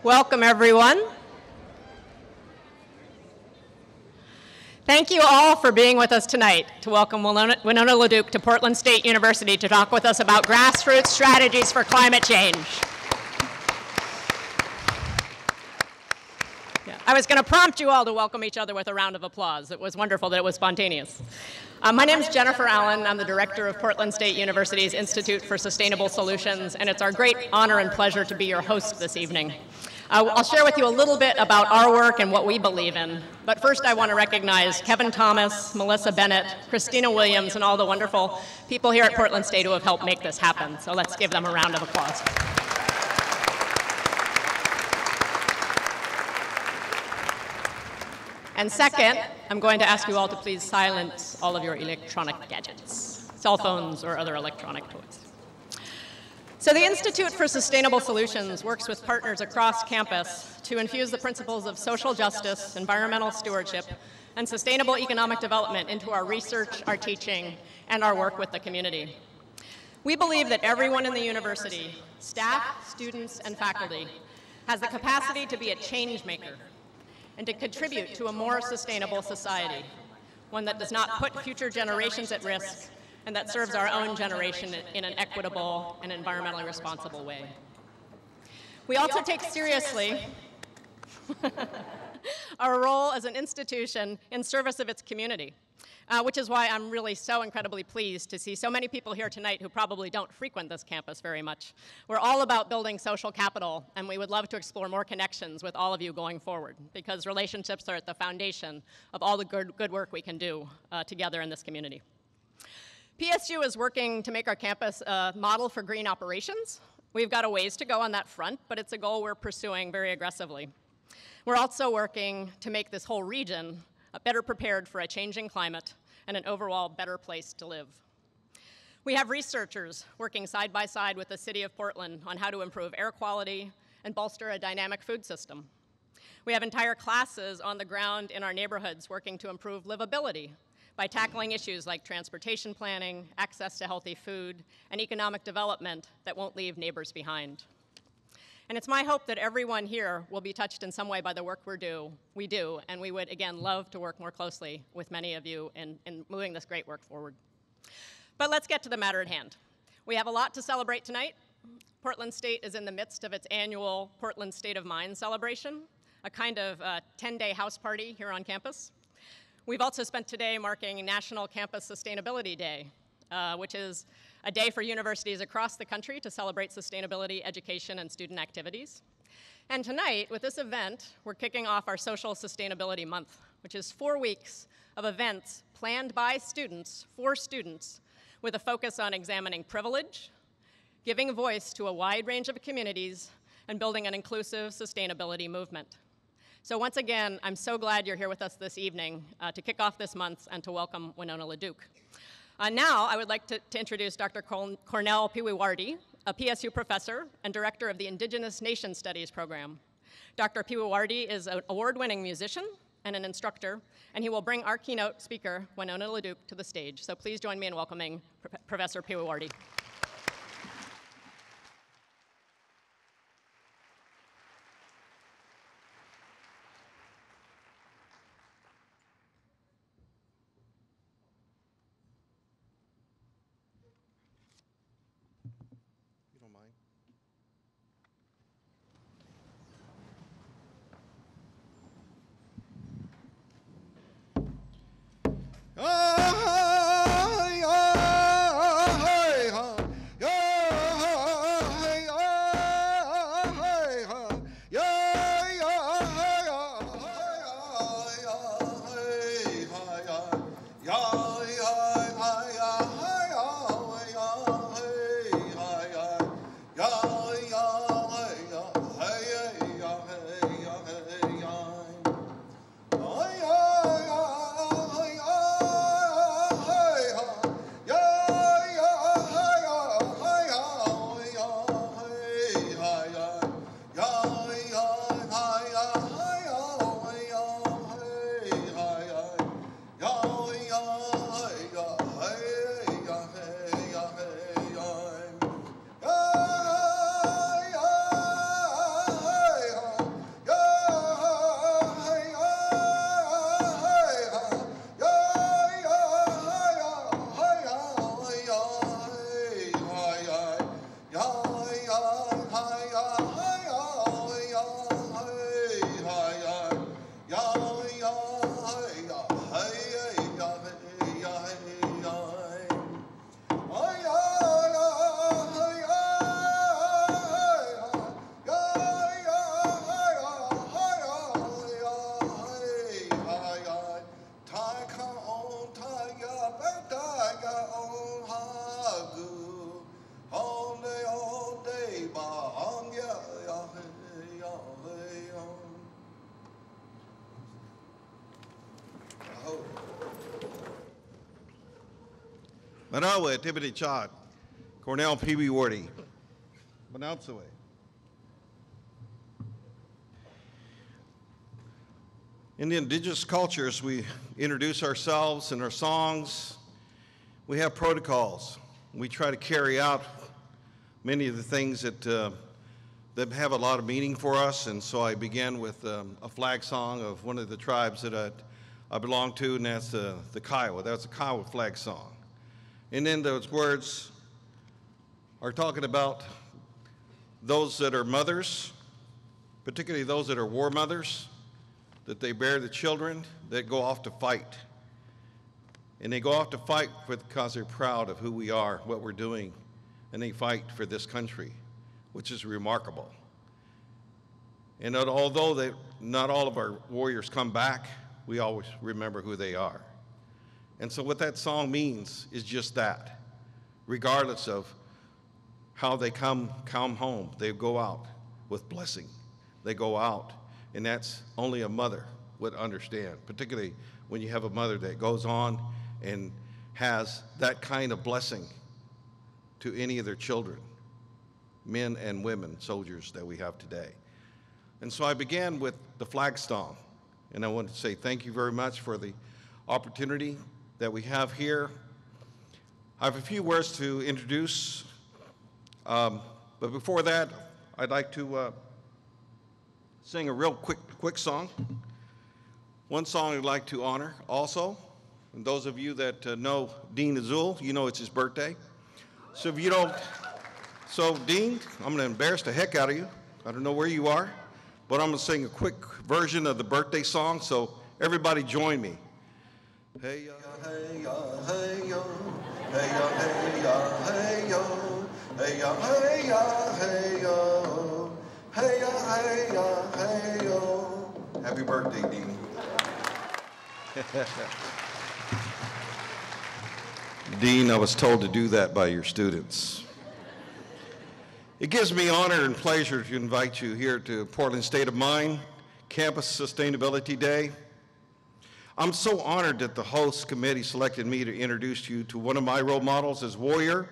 Welcome, everyone. Thank you all for being with us tonight to welcome Winona LaDuke to Portland State University to talk with us about grassroots strategies for climate change. I was going to prompt you all to welcome each other with a round of applause. It was wonderful that it was spontaneous. My name is Jennifer Allen. I'm the director of Portland State University's Institute for Sustainable Solutions, and it's our great honor and pleasure to be your host this evening. I'll share with you a little bit about our work and what we believe in. But first, I want to recognize Kevin Thomas, Melissa Bennett, Christina Williams, and all the wonderful people here at Portland State who have helped make this happen. So let's give them a round of applause. And second, I'm going to ask you all to please silence all of your electronic gadgets, cell phones or other electronic toys. So the Institute for Sustainable Solutions works with partners across campus to infuse the principles of social justice, environmental stewardship, and sustainable economic development into our research, our teaching, and our work with the community. We believe that everyone in the university, staff, students, and faculty, has the capacity to be a change maker and to contribute to a more sustainable society, one that does not put future generations at risk and that serves our own generation in an equitable and environmentally responsible way. We also take seriously our role as an institution in service of its community, which is why I'm really so incredibly pleased to see so many people here tonight who probably don't frequent this campus very much. We're all about building social capital, and we would love to explore more connections with all of you going forward, because relationships are at the foundation of all the good work we can do together in this community. PSU is working to make our campus a model for green operations. We've got a ways to go on that front, but it's a goal we're pursuing very aggressively. We're also working to make this whole region better prepared for a changing climate and an overall better place to live. We have researchers working side by side with the City of Portland on how to improve air quality and bolster a dynamic food system. We have entire classes on the ground in our neighborhoods working to improve livability by tackling issues like transportation planning, access to healthy food, and economic development that won't leave neighbors behind. And it's my hope that everyone here will be touched in some way by the work we do, and we would, again, love to work more closely with many of you in moving this great work forward. But let's get to the matter at hand. We have a lot to celebrate tonight. Portland State is in the midst of its annual Portland State of Mind celebration, a kind of 10-day house party here on campus. We've also spent today marking National Campus Sustainability Day, which is a day for universities across the country to celebrate sustainability, education, and student activities. And tonight, with this event, we're kicking off our Social Sustainability Month, which is 4 weeks of events planned by students, for students, with a focus on examining privilege, giving voice to a wide range of communities, and building an inclusive sustainability movement. So once again, I'm so glad you're here with us this evening to kick off this month and to welcome Winona LaDuke. Now, I would like to introduce Dr. Cornell Piwiwardi, a PSU professor and director of the Indigenous Nation Studies program. Dr. Piwiwardi is an award-winning musician and an instructor, and he will bring our keynote speaker, Winona LaDuke, to the stage. So please join me in welcoming Professor Piwiwardi. Manawe, Tibidi Chad, Cornell P.B. Wardy, Manautsawe. In the indigenous cultures, we introduce ourselves and our songs. We have protocols. We try to carry out many of the things that have a lot of meaning for us. And so I began with a flag song of one of the tribes that I belong to, and that's the Kiowa. That's a Kiowa flag song. And then those words are talking about those that are mothers, particularly those that are war mothers, that they bear the children that go off to fight. And they go off to fight because they're proud of who we are, what we're doing, and they fight for this country, which is remarkable. And although not all of our warriors come back, we always remember who they are. And so what that song means is just that. Regardless of how they come home, they go out with blessing. They go out, and that's only a mother would understand, particularly when you have a mother that goes on and has that kind of blessing to any of their children, men and women, soldiers that we have today. And so I began with the flag song, and I want to say thank you very much for the opportunity that we have here. I have a few words to introduce, but before that, I'd like to sing a real quick song. One song I'd like to honor also, and those of you that know Dean Azul, you know it's his birthday. So if you don't, Dean, I'm gonna embarrass the heck out of you. I don't know where you are, but I'm gonna sing a quick version of the birthday song, so everybody join me. Hey ya, hey ya, hey yo, hey ya, hey ya, hey yo, hey ya, hey ya, hey yo, hey ya, hey ya, hey yo. Happy birthday, Dean. Dean, I was told to do that by your students. It gives me honor and pleasure to invite you here to Portland State of Mind Campus Sustainability Day. I'm so honored that the host committee selected me to introduce you to one of my role models as warrior,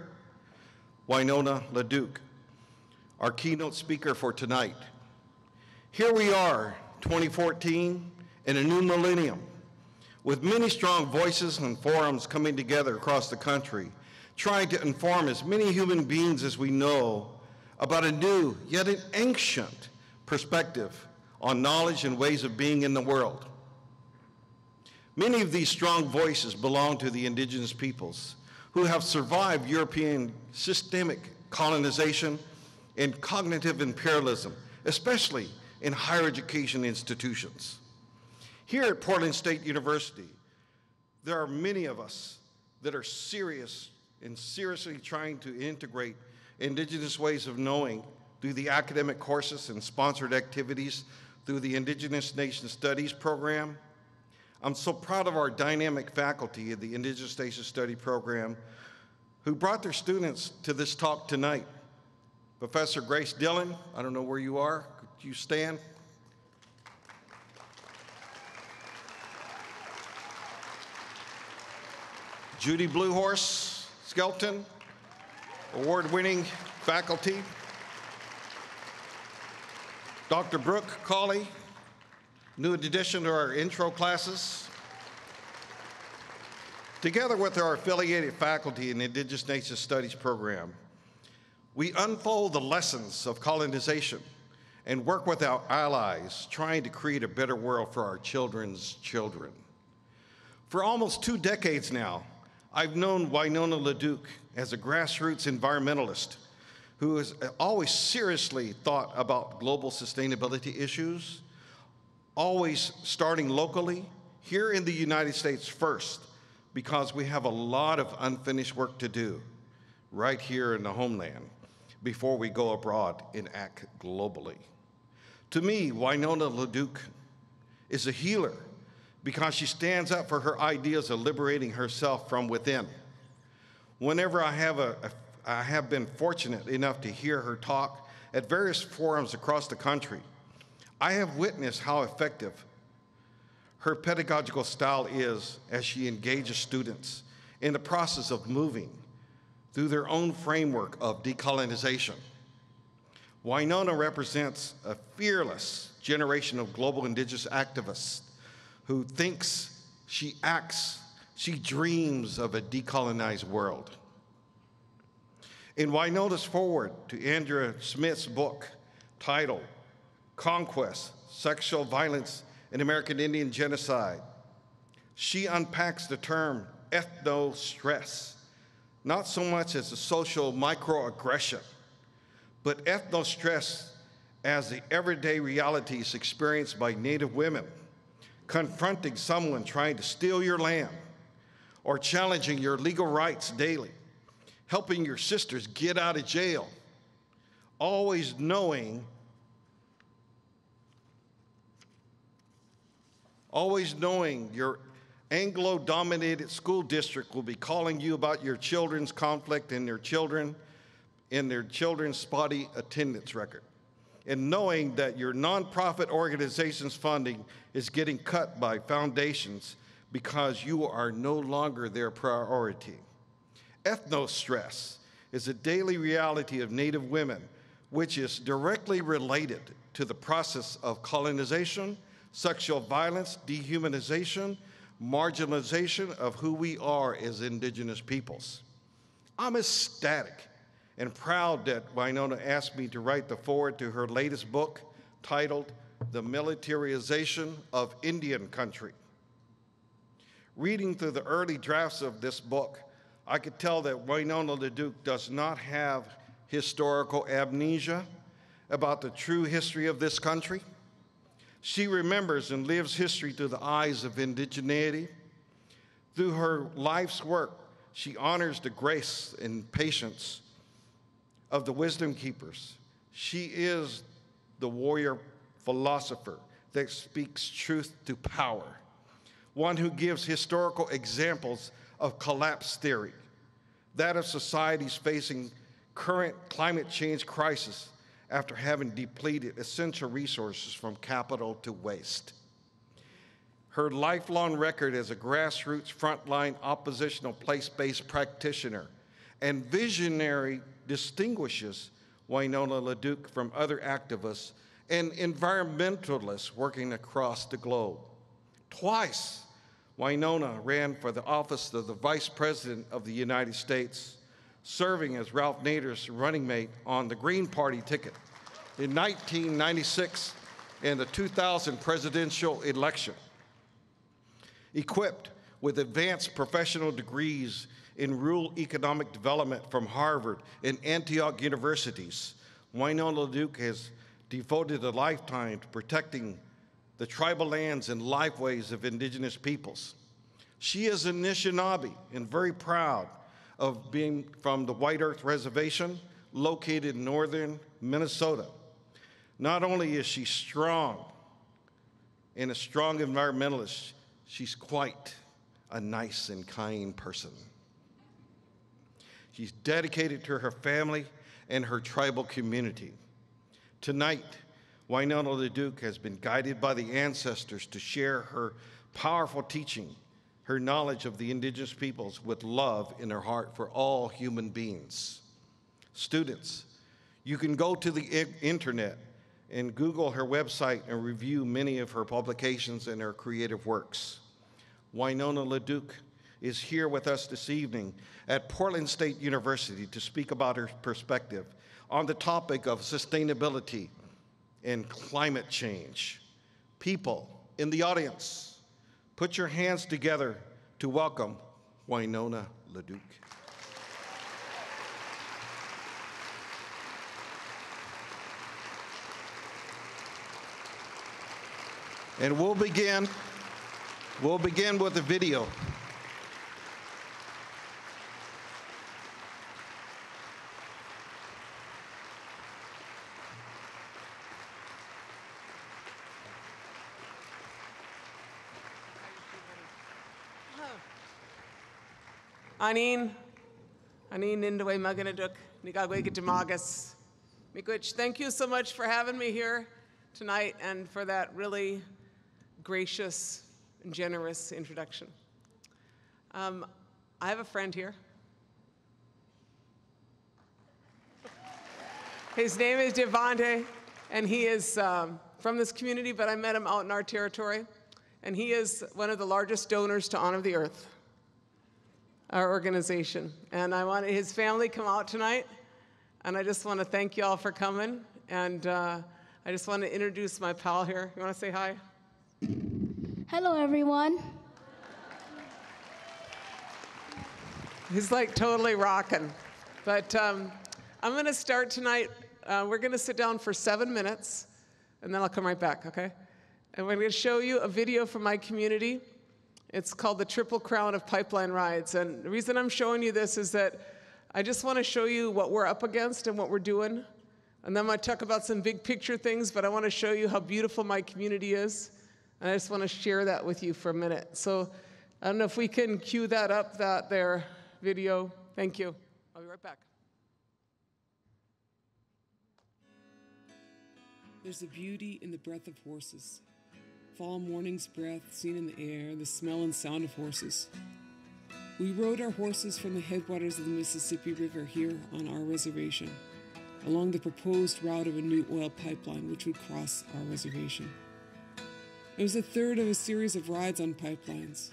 Winona LaDuke, our keynote speaker for tonight. Here we are, 2014, in a new millennium, with many strong voices and forums coming together across the country, trying to inform as many human beings as we know about a new, yet an ancient perspective on knowledge and ways of being in the world. Many of these strong voices belong to the indigenous peoples who have survived European systemic colonization and cognitive imperialism, especially in higher education institutions. Here at Portland State University, there are many of us that are seriously trying to integrate indigenous ways of knowing through the academic courses and sponsored activities through the Indigenous Nation Studies program. I'm so proud of our dynamic faculty of the Indigenous Nation Study program who brought their students to this talk tonight. Professor Grace Dillon, I don't know where you are, could you stand? Judy Bluehorse Skelton, award-winning faculty. Dr. Brooke Cawley, new addition to our intro classes. Together with our affiliated faculty in the Indigenous Nation Studies program, we unfold the lessons of colonization and work with our allies, trying to create a better world for our children's children. For almost 2 decades now, I've known Winona LaDuke as a grassroots environmentalist who has always seriously thought about global sustainability issues, always starting locally, here in the United States first, because we have a lot of unfinished work to do right here in the homeland before we go abroad and act globally. To me, Winona LaDuke is a healer because she stands up for her ideas of liberating herself from within. Whenever I have been fortunate enough to hear her talk at various forums across the country, I have witnessed how effective her pedagogical style is as she engages students in the process of moving through their own framework of decolonization. Winona represents a fearless generation of global indigenous activists who thinks, she acts, she dreams of a decolonized world. In Winona's foreword to Andrea Smith's book titled Conquest, Sexual Violence and American Indian Genocide, she unpacks the term ethno-stress, not so much as a social microaggression, but ethno-stress as the everyday realities experienced by Native women, confronting someone trying to steal your land or challenging your legal rights daily, helping your sisters get out of jail, always knowing your Anglo-dominated school district will be calling you about your children's conflict and their children's spotty attendance record, and knowing that your nonprofit organization's funding is getting cut by foundations because you are no longer their priority. Ethno-stress is a daily reality of Native women, which is directly related to the process of colonization, sexual violence, dehumanization, marginalization of who we are as indigenous peoples. I'm ecstatic and proud that Winona asked me to write the foreword to her latest book titled The Militarization of Indian Country. Reading through the early drafts of this book, I could tell that Winona LaDuke does not have historical amnesia about the true history of this country. She remembers and lives history through the eyes of indigeneity. Through her life's work, she honors the grace and patience of the wisdom keepers. She is the warrior philosopher that speaks truth to power, one who gives historical examples of collapse theory, that of societies facing current climate change crisis after having depleted essential resources from capital to waste. Her lifelong record as a grassroots frontline oppositional place-based practitioner and visionary distinguishes Winona LaDuke from other activists and environmentalists working across the globe. Twice, Winona ran for the office of the Vice President of the United States, serving as Ralph Nader's running mate on the Green Party ticket in 1996 and the 2000 presidential election. Equipped with advanced professional degrees in rural economic development from Harvard and Antioch universities, Winona LaDuke has devoted a lifetime to protecting the tribal lands and lifeways of indigenous peoples. She is a Anishinaabe and very proud of being from the White Earth Reservation located in northern Minnesota. Not only is she strong and a strong environmentalist, she's quite a nice and kind person. She's dedicated to her family and her tribal community. Tonight, Winona LaDuke has been guided by the ancestors to share her powerful teaching, her knowledge of the indigenous peoples with love in her heart for all human beings. Students, you can go to the internet and Google her website and review many of her publications and her creative works. Winona LaDuke is here with us this evening at Portland State University to speak about her perspective on the topic of sustainability and climate change. People in the audience, put your hands together to welcome Winona LaDuke. And we'll begin with a video. Anin Nindaway Maganaduk, Nigagwe Gitamagas. Miigwech, thank you so much for having me here tonight and for that really gracious and generous introduction. I have a friend here. His name is Devante, and he is from this community, but I met him out in our territory. And he is one of the largest donors to Honor the Earth, our organization. And I wanted his family come out tonight, and I just want to thank you all for coming. And I just want to introduce my pal here. You want to say hi? Hello, everyone. He's like totally rocking. But I'm going to start tonight. We're going to sit down for 7 minutes, and then I'll come right back, okay? And we're going to show you a video from my community. It's called The Triple Crown of Pipeline Rides. And the reason I'm showing you this is that I just want to show you what we're up against and what we're doing. And then I'm going to talk about some big picture things, but I want to show you how beautiful my community is. And I just want to share that with you for a minute. So I don't know if we can cue that up, that there video. Thank you. I'll be right back. There's a beauty in the breath of horses. Fall morning's breath seen in the air, the smell and sound of horses. We rode our horses from the headwaters of the Mississippi River here on our reservation, along the proposed route of a new oil pipeline which would cross our reservation. It was the third of a series of rides on pipelines.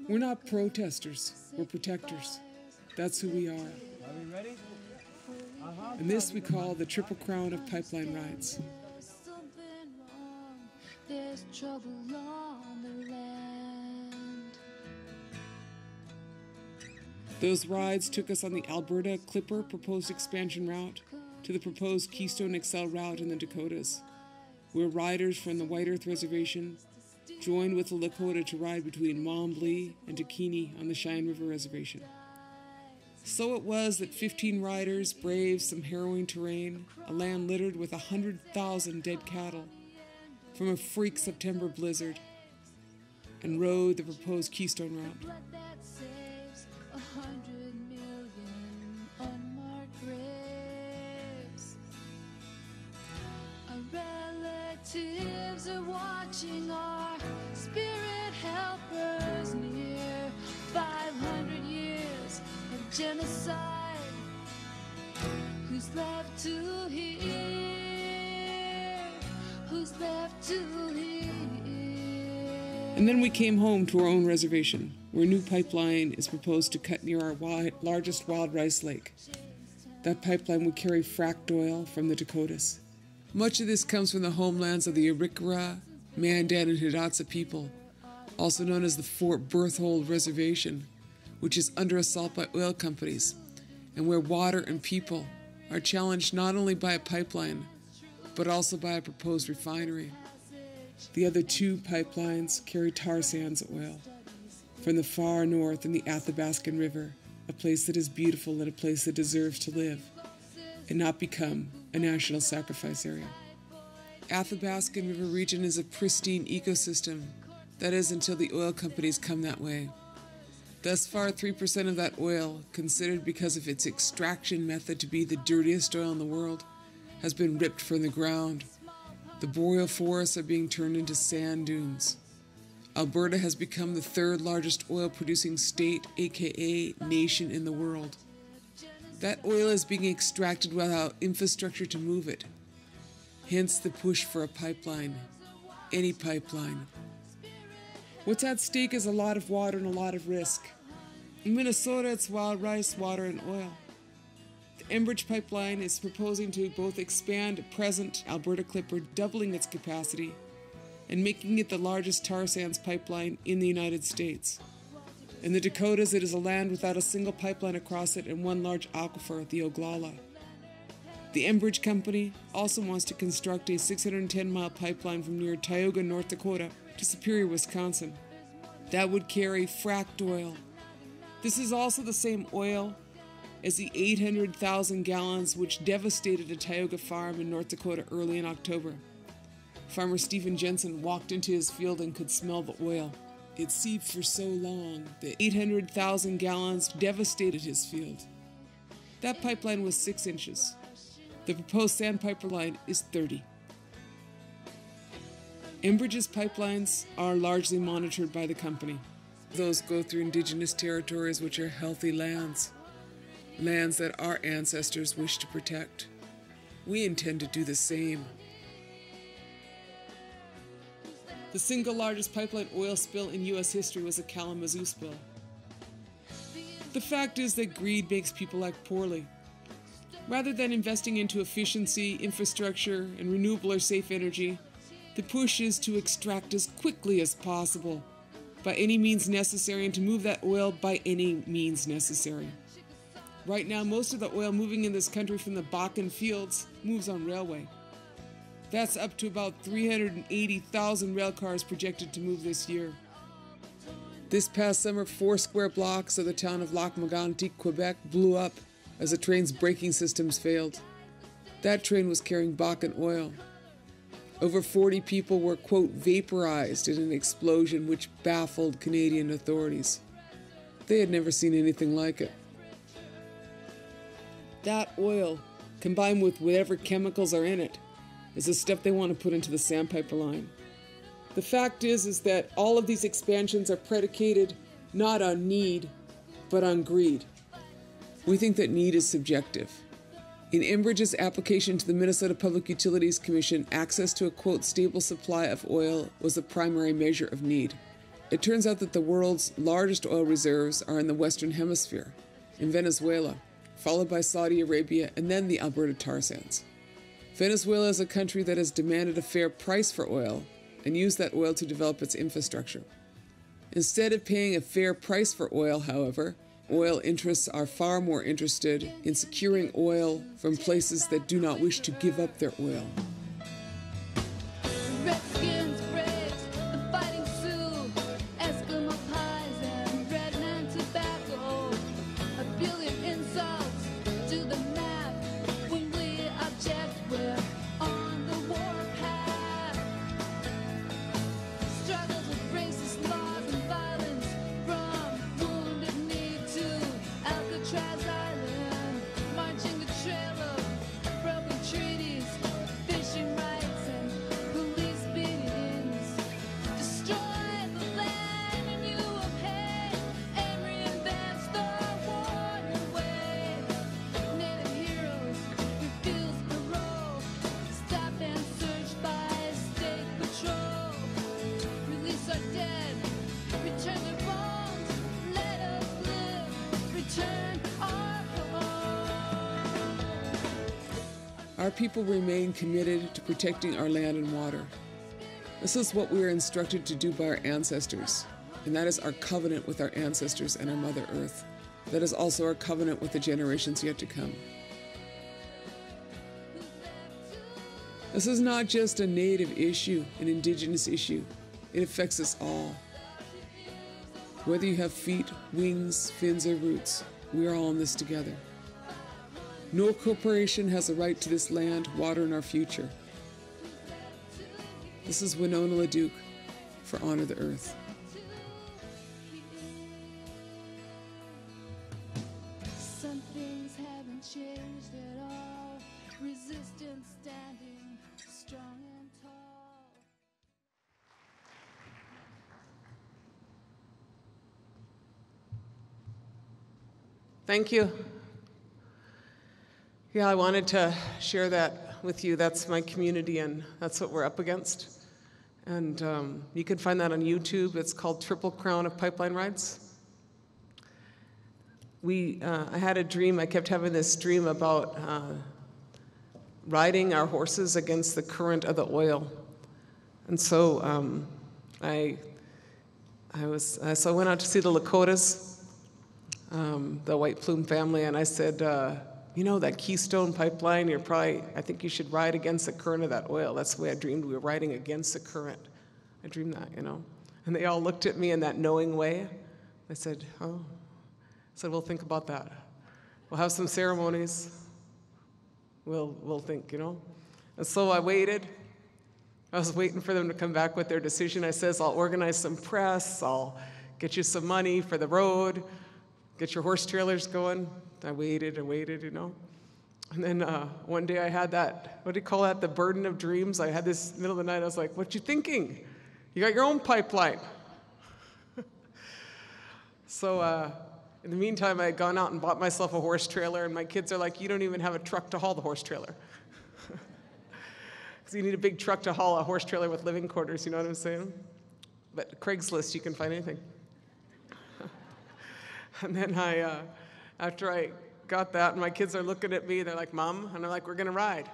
We're not protesters, we're protectors. That's who we are. Are we ready? And this we call the Triple Crown of Pipeline Rides. There's trouble on the land. Those rides took us on the Alberta Clipper proposed expansion route to the proposed Keystone XL route in the Dakotas, where riders from the White Earth Reservation joined with the Lakota to ride between Momblee and Dakini on the Cheyenne River Reservation. So it was that 15 riders braved some harrowing terrain, a land littered with 100,000 dead cattle from a freak September blizzard, and rode the proposed Keystone route. Blood that saves 100 million unmarked graves. Our relatives are watching our spirit helpers near 500 years of genocide. Who's left to hear? Who's left to hear? And then we came home to our own reservation, where a new pipeline is proposed to cut near our largest wild rice lake. That pipeline would carry fracked oil from the Dakotas. Much of this comes from the homelands of the Arikara, Mandan, and Hidatsa people, also known as the Fort Berthold Reservation, which is under assault by oil companies, and where water and people are challenged not only by a pipeline, but also by a proposed refinery. The other two pipelines carry tar sands oil from the far north in the Athabascan River, a place that is beautiful and a place that deserves to live and not become a national sacrifice area. Athabascan River region is a pristine ecosystem, that is until the oil companies come that way. Thus far, 3% of that oil, considered because of its extraction method to be the dirtiest oil in the world, has been ripped from the ground. The boreal forests are being turned into sand dunes. Alberta has become the third largest oil-producing state, aka nation, in the world. That oil is being extracted without infrastructure to move it. Hence the push for a pipeline, any pipeline. What's at stake is a lot of water and a lot of risk. In Minnesota, it's wild rice, water, and oil. The Enbridge pipeline is proposing to both expand present Alberta Clipper, doubling its capacity, and making it the largest tar sands pipeline in the United States. In the Dakotas, it is a land without a single pipeline across it and one large aquifer, the Oglala. The Enbridge company also wants to construct a 610-mile pipeline from near Tioga, North Dakota, to Superior, Wisconsin. That would carry fracked oil. This is also the same oil as the 800,000 gallons which devastated a Tioga farm in North Dakota early in October. Farmer Stephen Jensen walked into his field and could smell the oil. It seeped for so long that 800,000 gallons devastated his field. That pipeline was 6 inches. The proposed sandpiper line is 30. Enbridge's pipelines are largely monitored by the company. Those go through indigenous territories, which are healthy lands, lands that our ancestors wish to protect. We intend to do the same. The single largest pipeline oil spill in U.S. history was the Kalamazoo spill. The fact is that greed makes people act poorly. Rather than investing into efficiency, infrastructure, and renewable or safe energy, the push is to extract as quickly as possible, by any means necessary, and to move that oil by any means necessary. Right now, most of the oil moving in this country from the Bakken fields moves on railway. That's up to about 380,000 rail cars projected to move this year. This past summer, 4 square blocks of the town of Lac-Mégantic, Quebec, blew up as the train's braking systems failed. That train was carrying Bakken oil. Over 40 people were, quote, vaporized in an explosion which baffled Canadian authorities. They had never seen anything like it. That oil, combined with whatever chemicals are in it, is the stuff they want to put into the Sandpiper line. The fact is that all of these expansions are predicated not on need, but on greed. We think that need is subjective. In Enbridge's application to the Minnesota Public Utilities Commission, access to a, quote, stable supply of oil was the primary measure of need. It turns out that the world's largest oil reserves are in the Western Hemisphere, in Venezuela, followed by Saudi Arabia, and then the Alberta tar sands. Venezuela is a country that has demanded a fair price for oil and used that oil to develop its infrastructure. Instead of paying a fair price for oil, however, oil interests are far more interested in securing oil from places that do not wish to give up their oil. Redskins, Braves, the Fighting Sioux, Eskimo pies and red man tobacco. A billion insults to the map. When we object, we're on the warpath. Struggles with racist laws and violence, from Wounded Knee to Alcatraz Island, marching the trail of broken treaties, fishing rights and police beatings. Destroy the land and you will pay, and reinvent the warrior way. Native heroes refuse parole, stop and search by state patrol. Release our dead, return their bones, let us live, return our home. Our people remain committed to protecting our land and water. This is what we are instructed to do by our ancestors, and that is our covenant with our ancestors and our Mother Earth. That is also our covenant with the generations yet to come. This is not just a Native issue, an Indigenous issue. It affects us all. Whether you have feet, wings, fins, or roots, we are all in this together. No corporation has a right to this land, water, and our future. This is Winona LaDuke for Honor the Earth. Some things haven't changed at all. Resistance standing strong and tall. Thank you. Yeah, I wanted to share that with you. That's my community, and that's what we're up against. And you can find that on YouTube. It's called Triple Crown of Pipeline Rides. I had a dream. I kept having this dream about riding our horses against the current of the oil. And so I went out to see the Lakotas, the White Plume family, and I said, you know, that Keystone pipeline, I think you should ride against the current of that oil. That's the way I dreamed we were riding against the current. I dreamed that, you know. And they all looked at me in that knowing way. I said, oh. I said, we'll think about that. We'll have some ceremonies. We'll think, you know. And so I waited. I was waiting for them to come back with their decision. I says, I'll organize some press. I'll get you some money for the road. Get your horse trailers going. I waited, you know. And then one day I had that, what do you call that, the burden of dreams. I had this middle of the night, I was like, what you thinking? You got your own pipeline. So in the meantime, I had gone out and bought myself a horse trailer, and my kids are like, you don't even have a truck to haul the horse trailer. Because you need a big truck to haul a horse trailer with living quarters, you know what I'm saying? But Craigslist, you can find anything. And then after I got that, and my kids are looking at me, they're like, Mom, and I'm like, we're gonna ride.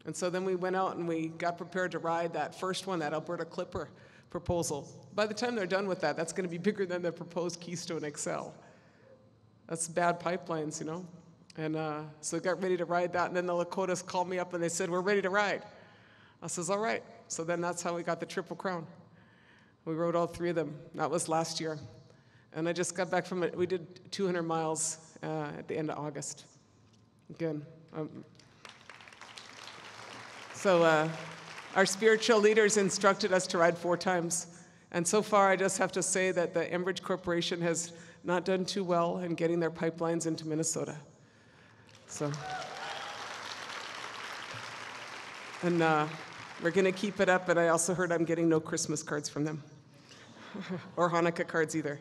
And so then we went out and we got prepared to ride that first one, that Alberta Clipper proposal. By the time they're done with that, that's gonna be bigger than the proposed Keystone XL. That's bad pipelines, you know? And so we got ready to ride that, and then the Lakotas called me up and they said, we're ready to ride. I says, all right. So then that's how we got the Triple Crown. We rode all 3 of them. That was last year. And I just got back from it. We did 200 miles at the end of August. Again. So our spiritual leaders instructed us to ride 4 times. And so far, I just have to say that the Enbridge Corporation has not done too well in getting their pipelines into Minnesota. So, and we're going to keep it up, but I also heard I'm getting no Christmas cards from them, or Hanukkah cards either.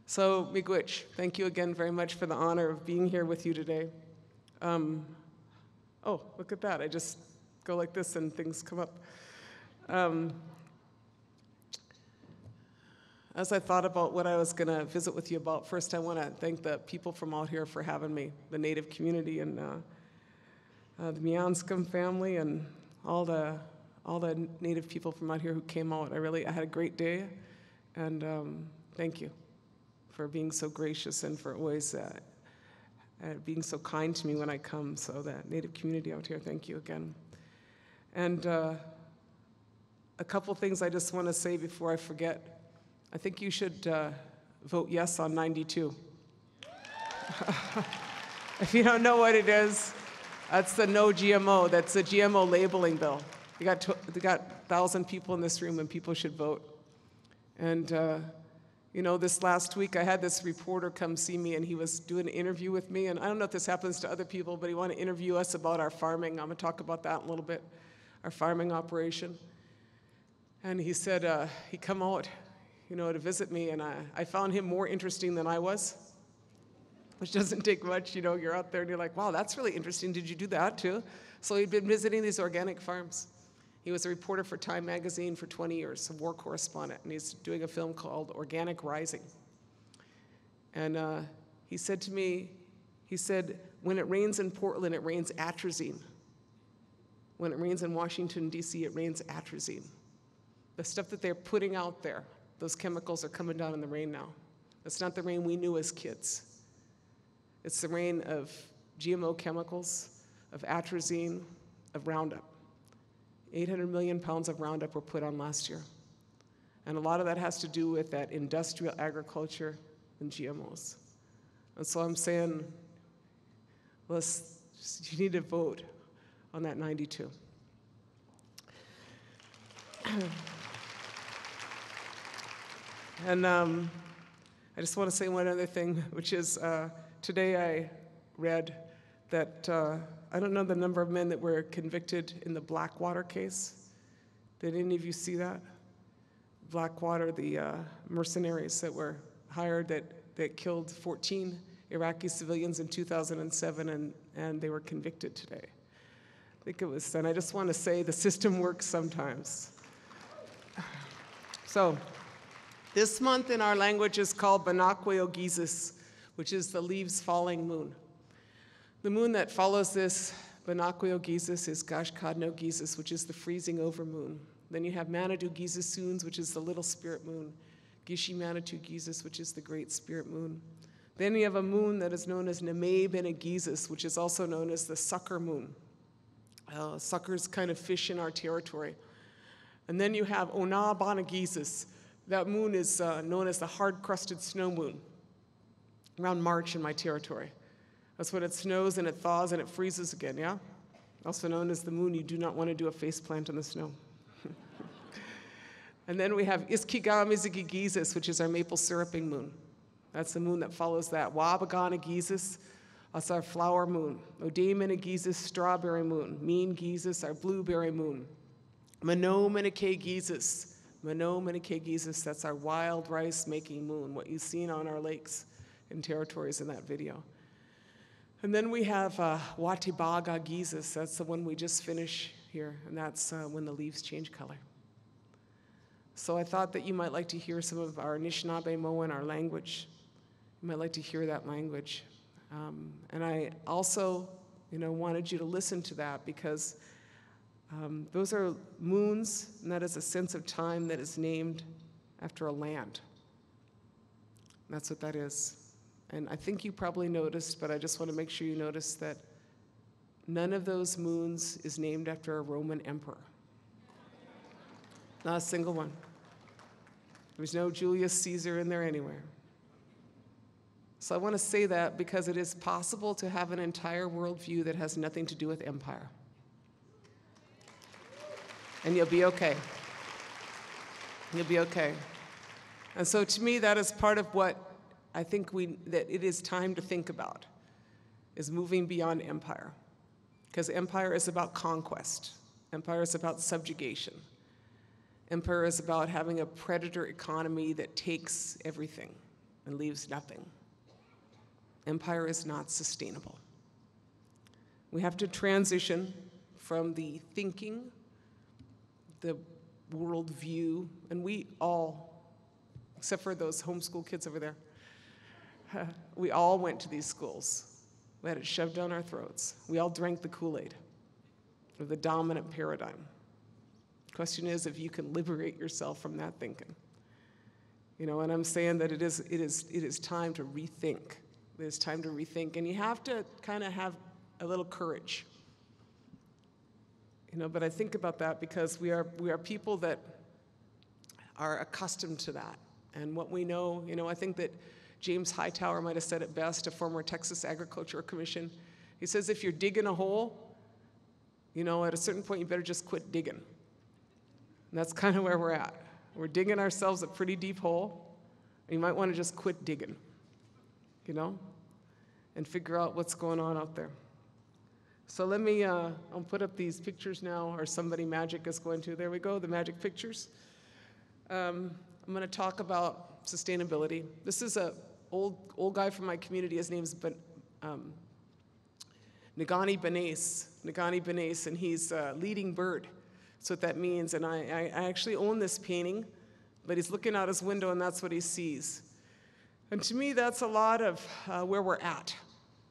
So, Miigwech, thank you again very much for the honor of being here with you today. Oh, look at that. I just go like this and things come up. As I thought about what I was going to visit with you about, first I want to thank the people from out here for having me, the Native community and the Mianscum family and all the Native people from out here who came out. I had a great day, and thank you for being so gracious and for always being so kind to me when I come. So the Native community out here, thank you again. And a couple things I just want to say before I forget. I think you should vote yes on 92. If you don't know what it is, that's the no GMO. That's the GMO labeling bill. We got 1,000 people in this room, and people should vote. And you know, this last week I had this reporter come see me, and he was doing an interview with me. And I don't know if this happens to other people, but he wanted to interview us about our farming. I'm going to talk about that in a little bit, our farming operation. And he said he come out, you know, to visit me, and I found him more interesting than I was, which doesn't take much. You know, you're out there and you're like, wow, that's really interesting. Did you do that too? So he'd been visiting these organic farms. He was a reporter for Time magazine for 20 years, a war correspondent, and he's doing a film called Organic Rising. And he said to me, he said, when it rains in Portland, it rains atrazine. When it rains in Washington, D.C., it rains atrazine. The stuff that they're putting out there, those chemicals are coming down in the rain now. It's not the rain we knew as kids. It's the rain of GMO chemicals, of atrazine, of Roundup. 800 million pounds of Roundup were put on last year. And a lot of that has to do with that industrial agriculture and GMOs. And so I'm saying, you need to vote on that 92. And I just want to say one other thing, which is today I read that I don't know the number of men that were convicted in the Blackwater case. Did any of you see that? Blackwater, the mercenaries that were hired that killed 14 Iraqi civilians in 2007, and they were convicted today. I think it was, and I just want to say the system works sometimes. So, this month in our language is called Banakwe Ogizis, which is the leaves falling moon. The moon that follows this, Banakwe Ogizis, is Gashkadno Ogizis, which is the freezing over moon. Then you have Manitou Gizisoons, which is the little spirit moon. Gishi Manitou Gizis, which is the great spirit moon. Then you have a moon that is known as Neme Bene Gizis, which is also known as the sucker moon. Suckers kind of fish in our territory. And then you have Ona Bana Gizis. That moon is known as the hard-crusted snow moon, around March in my territory. That's when it snows and it thaws and it freezes again, yeah? Also known as the moon you do not want to do a faceplant in the snow. And then we have Iskigami Gizis, which is our maple syruping moon. That's the moon that follows that. Wabagana Gizis, that's our flower moon. Odamina Gizis, strawberry moon. Mean Gizis, our blueberry moon. Mano Minake Gizis, Mano Menikegesis, that's our wild rice-making moon, what you've seen on our lakes and territories in that video. And then we have Watibaga Gisis, that's the one we just finished here, and that's when the leaves change color. So I thought that you might like to hear some of our Anishinaabe-Moan, our language. You might like to hear that language. And I also, wanted you to listen to that because those are moons, and that is a sense of time that is named after a land. That's what that is. And I think you probably noticed, but I just want to make sure you notice that none of those moons is named after a Roman emperor. Not a single one. There's no Julius Caesar in there anywhere. So I want to say that because it is possible to have an entire worldview that has nothing to do with empire. And you'll be okay. You'll be okay. And so to me, that is part of what I think that it is time to think about, is moving beyond empire. Because empire is about conquest. Empire is about subjugation. Empire is about having a predator economy that takes everything and leaves nothing. Empire is not sustainable. We have to transition from the thinking, the worldview, and we all, except for those homeschool kids over there, we all went to these schools. We had it shoved down our throats. We all drank the Kool-Aid of the dominant paradigm. The question is if you can liberate yourself from that thinking. And I'm saying that it is time to rethink. It is time to rethink, and you have to kind of have a little courage. But I think about that because we are people that are accustomed to that. And what we know, I think that James Hightower might have said it best, a former Texas Agricultural Commission. He says if you're digging a hole, at a certain point you better just quit digging. And that's kind of where we're at. We're digging ourselves a pretty deep hole, and you might want to just quit digging, and figure out what's going on out there. So let me, I'll put up these pictures now, or somebody magic is going to. There we go, the magic pictures. I'm going to talk about sustainability. This is a old guy from my community. His name's Nagani Benes, and he's leading bird. That's what that means. And I actually own this painting, but he's looking out his window, and that's what he sees. And to me, that's a lot of where we're at.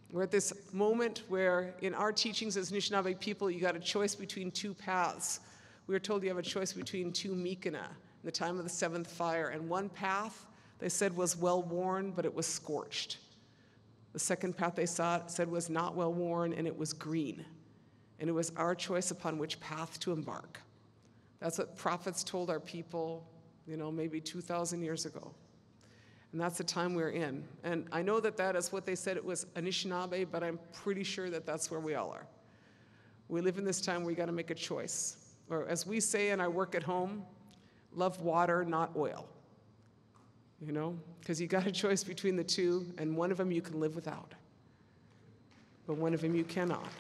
We're at this moment where in our teachings as Anishinaabe people, you got a choice between two paths. We were told you have a choice between two Mikana in the time of the seventh fire. And one path, they said, was well-worn, but it was scorched. The second path they said was not well-worn, and it was green. And it was our choice upon which path to embark. That's what prophets told our people, maybe 2,000 years ago. And that's the time we're in. And I know that that is what they said it was Anishinaabe, but I'm pretty sure that that's where we all are. We live in this time where you got to make a choice. Or as we say in our work at home, love water, not oil. Because you got a choice between the two, and one of them you can live without. But one of them you cannot.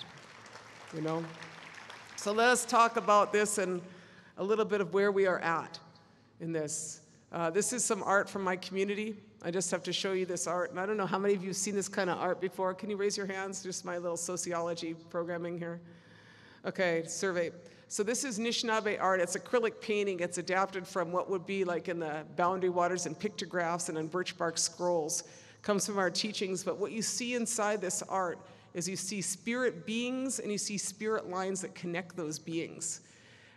So let us talk about this and a little bit of where we are at in this. This is some art from my community. I just have to show you this art. And I don't know how many of you have seen this kind of art before. Can you raise your hands? Just my little sociology programming here. Okay, survey. So this is Anishinaabe art. It's acrylic painting. It's adapted from what would be like in the Boundary Waters and pictographs and in birch bark scrolls. Comes from our teachings. But what you see inside this art is you see spirit beings and you see spirit lines that connect those beings.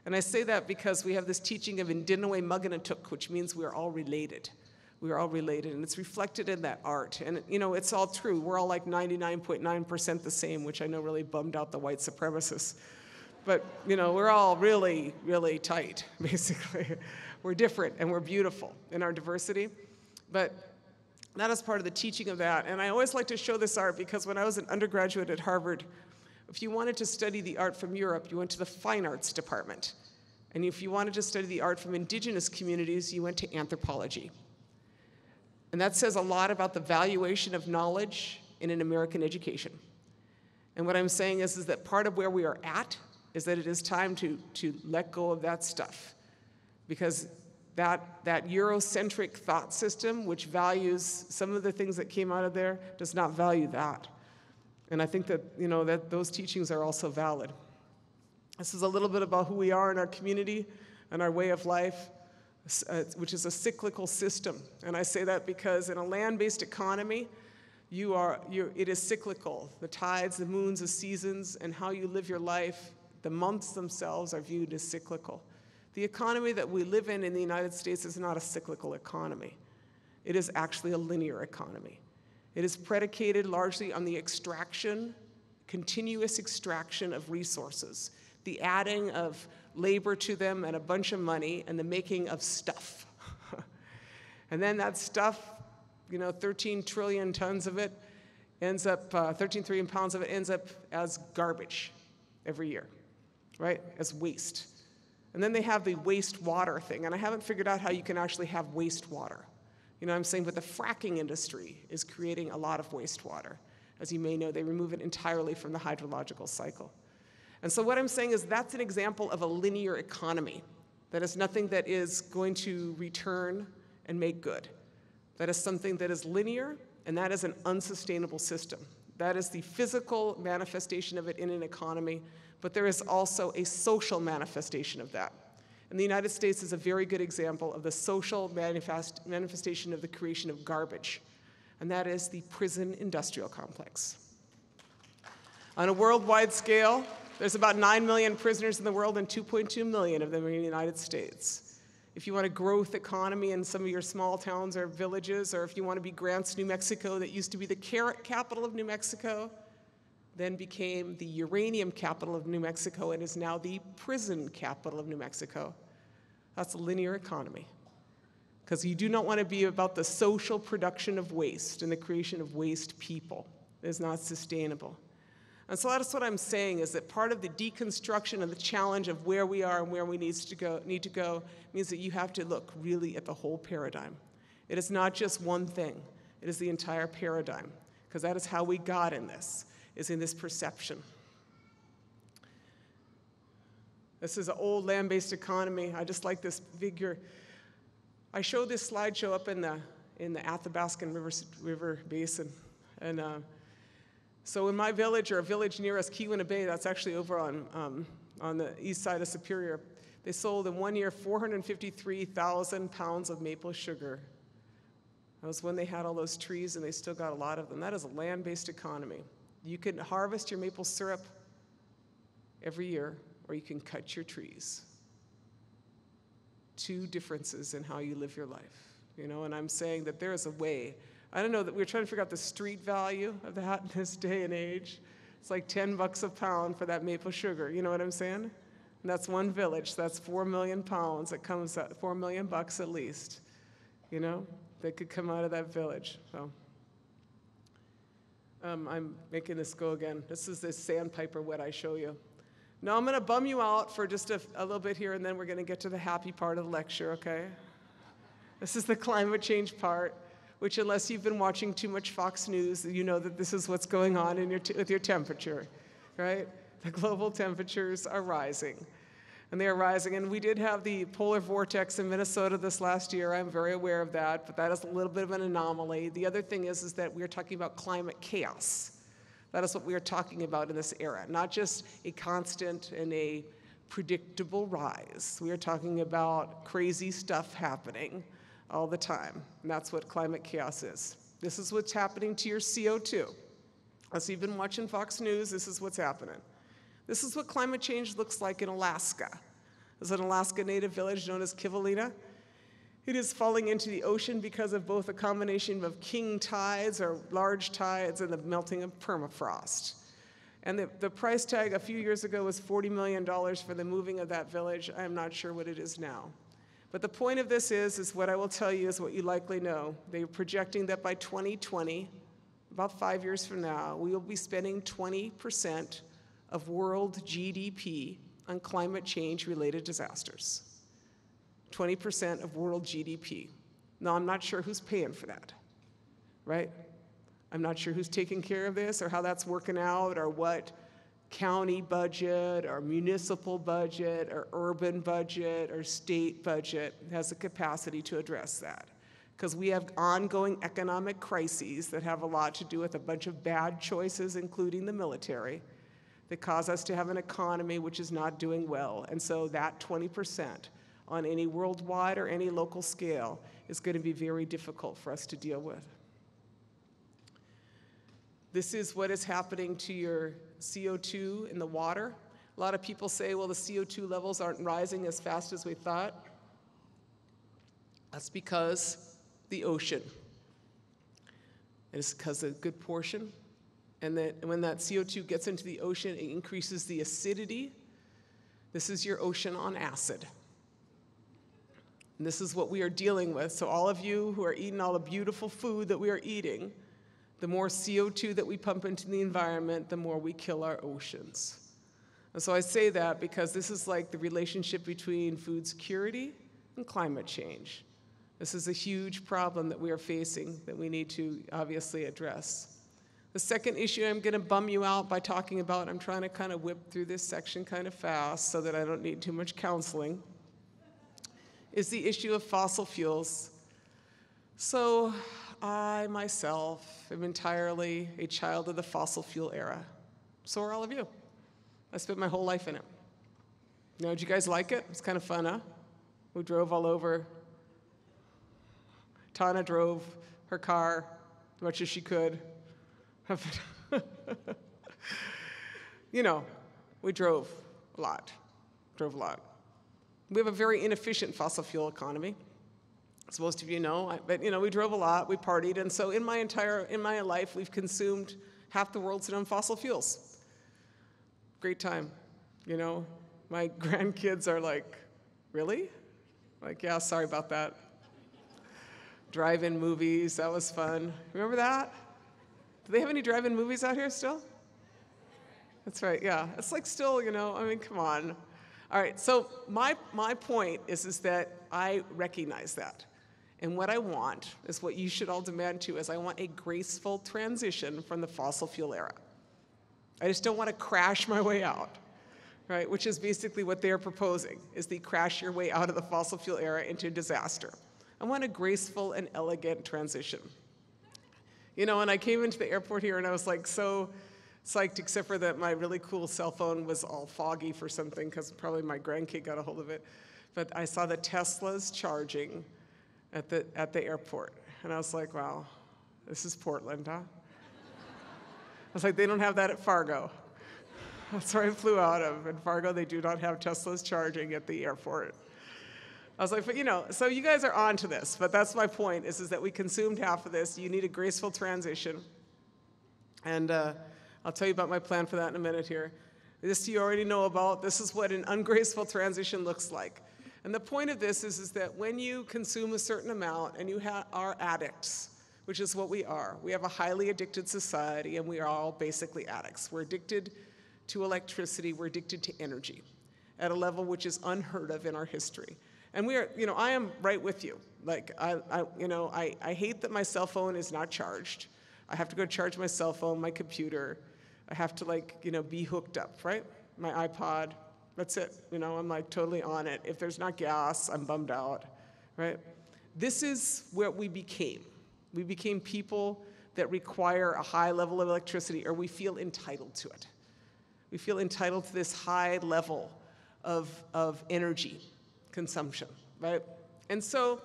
And I say that because we have this teaching of Indinawe Muganatuk, which means we are all related. We are all related, and it's reflected in that art. And, it's all true. We're all like 99.9% the same, which I know really bummed out the white supremacists. But, we're all really, really tight, basically. We're different, and we're beautiful in our diversity. But that is part of the teaching of that. And I always like to show this art because when I was an undergraduate at Harvard, if you wanted to study the art from Europe, you went to the Fine Arts Department. And if you wanted to study the art from indigenous communities, you went to anthropology. And that says a lot about the valuation of knowledge in an American education. And what I'm saying is that part of where we are at is that it is time to let go of that stuff. Because That Eurocentric thought system, which values some of the things that came out of there, does not value that. And I think that, that those teachings are also valid. This is a little bit about who we are in our community and our way of life, which is a cyclical system. And I say that because in a land-based economy, it is cyclical. The tides, the moons, the seasons, and how you live your life, the months themselves are viewed as cyclical. The economy that we live in the United States is not a cyclical economy. It is actually a linear economy. It is predicated largely on the extraction, continuous extraction of resources, the adding of labor to them and a bunch of money, and the making of stuff. And then that stuff, 13 trillion tons of it ends up, 13 trillion pounds of it ends up as garbage every year, right? As waste. And then they have the wastewater thing, and I haven't figured out how you can actually have wastewater. I'm saying, but the fracking industry is creating a lot of wastewater. As you may know, they remove it entirely from the hydrological cycle. And so what I'm saying is that's an example of a linear economy. That is nothing that is going to return and make good. That is something that is linear, and that is an unsustainable system. That is the physical manifestation of it in an economy, but there is also a social manifestation of that. And the United States is a very good example of the social manifestation of the creation of garbage, and that is the prison industrial complex. On a worldwide scale, there's about 9 million prisoners in the world, and 2.2 million of them are in the United States. If you want a growth economy in some of your small towns or villages, or if you want to be Grants, New Mexico, that used to be the carrot capital of New Mexico, then became the uranium capital of New Mexico and is now the prison capital of New Mexico. That's a linear economy. Because you do not want to be about the social production of waste and the creation of waste people. It is not sustainable. And so that's what I'm saying, is that part of the deconstruction and the challenge of where we are and where we need to go means that you have to look really at the whole paradigm. It is not just one thing. It is the entire paradigm, because that is how we got in this, is in this perception. This is an old land-based economy. I just like this figure. I showed this slideshow up in the Athabascan River Basin. And so in my village, or a village near us, Keweenaw Bay, that's actually over on the east side of Superior, they sold in 1 year 453,000 pounds of maple sugar. That was when they had all those trees, and they still got a lot of them. That is a land-based economy. You can harvest your maple syrup every year, or you can cut your trees. Two differences in how you live your life, and I'm saying that there is a way. I don't know, that we're trying to figure out the street value of that in this day and age. It's like $10 a pound for that maple sugar, you know what I'm saying? And that's one village, that's 4 million pounds, that comes out, $4 million at least, that could come out of that village. So I'm making this go again. This is this sandpiper wet I show you. Now I'm gonna bum you out for just a little bit here, and then we're gonna get to the happy part of the lecture, okay? This is the climate change part, which, unless you've been watching too much Fox News, you know that this is what's going on with your temperature, right? The global temperatures are rising, and they are rising. And we did have the polar vortex in Minnesota this last year. I'm very aware of that, but that is a little bit of an anomaly. The other thing is that we're talking about climate chaos. That is what we are talking about in this era, not just a constant and a predictable rise. We are talking about crazy stuff happening all the time, and that's what climate chaos is. This is what's happening to your CO2. As you've been watching Fox News, this is what's happening. This is what climate change looks like in Alaska. There's an Alaska native village known as Kivalina. It is falling into the ocean because of both a combination of king tides, or large tides, and the melting of permafrost. And the price tag a few years ago was $40 million for the moving of that village. I am not sure what it is now. But the point of this is what I will tell you is what you likely know. They're projecting that by 2020, about 5 years from now, we will be spending 20% of world GDP on climate change-related disasters. 20% of world GDP. Now, I'm not sure who's paying for that, right? I'm not sure who's taking care of this, or how that's working out, or what county budget or municipal budget or urban budget or state budget has the capacity to address that. Because we have ongoing economic crises that have a lot to do with a bunch of bad choices, including the military, that cause us to have an economy which is not doing well. And so that 20% on any worldwide or any local scale is going to be very difficult for us to deal with. This is what is happening to your CO2 in the water. A lot of people say, well, the CO2 levels aren't rising as fast as we thought. That's because the ocean. It's because a good portion. And that when that CO2 gets into the ocean, it increases the acidity. This is your ocean on acid. And this is what we are dealing with. So all of you who are eating all the beautiful food that we are eating, the more CO2 that we pump into the environment, the more we kill our oceans. And so I say that because this is like the relationship between food security and climate change. This is a huge problem that we are facing that we need to obviously address. The second issue I'm going to bum you out by talking about, I'm trying to kind of whip through this section kind of fast so that I don't need too much counseling, is the issue of fossil fuels. So I myself am entirely a child of the fossil fuel era. So are all of you. I spent my whole life in it. Now, did you guys like it? It's kind of fun, huh? We drove all over. Tana drove her car as much as she could. You know, we drove a lot. We have a very inefficient fossil fuel economy, as most of you know. But you know, we drove a lot, we partied, and so in my life, we've consumed half the world's known fossil fuels. Great time, you know. My grandkids are like, really? Like, yeah, sorry about that. Drive-in movies, that was fun. Remember that? Do they have any drive-in movies out here still? That's right, yeah. It's like still, you know, I mean, come on. All right, so my point is that I recognize that. And what I want is what you should all demand too, is I want a graceful transition from the fossil fuel era. I just don't want to crash my way out, right? Which is basically what they're proposing, is the crash your way out of the fossil fuel era into disaster. I want a graceful and elegant transition. You know, and I came into the airport here and I was like so psyched, except for that my really cool cell phone was all foggy for something, because probably my grandkid got a hold of it. But I saw the Teslas charging at the airport. And I was like, wow, this is Portland, huh? I was like, they don't have that at Fargo. That's where I flew out of. In Fargo, they do not have Teslas charging at the airport. I was like, but you know, so you guys are on to this, but that's my point, is that we consumed half of this. You need a graceful transition. And I'll tell you about my plan for that in a minute here. This you already know about. This is what an ungraceful transition looks like. And the point of this is that when you consume a certain amount and you are addicts, which is what we are. We have a highly addicted society, and we are all basically addicts. We're addicted to electricity. We're addicted to energy at a level which is unheard of in our history. And we are, you know, I am right with you. Like, I hate that my cell phone is not charged. I have to go charge my cell phone, my computer. I have to, like, you know, be hooked up, right? My iPod, that's it. You know, I'm like totally on it. If there's not gas, I'm bummed out, right? This is what we became. We became people that require a high level of electricity, or we feel entitled to it. We feel entitled to this high level of energy consumption, right? And so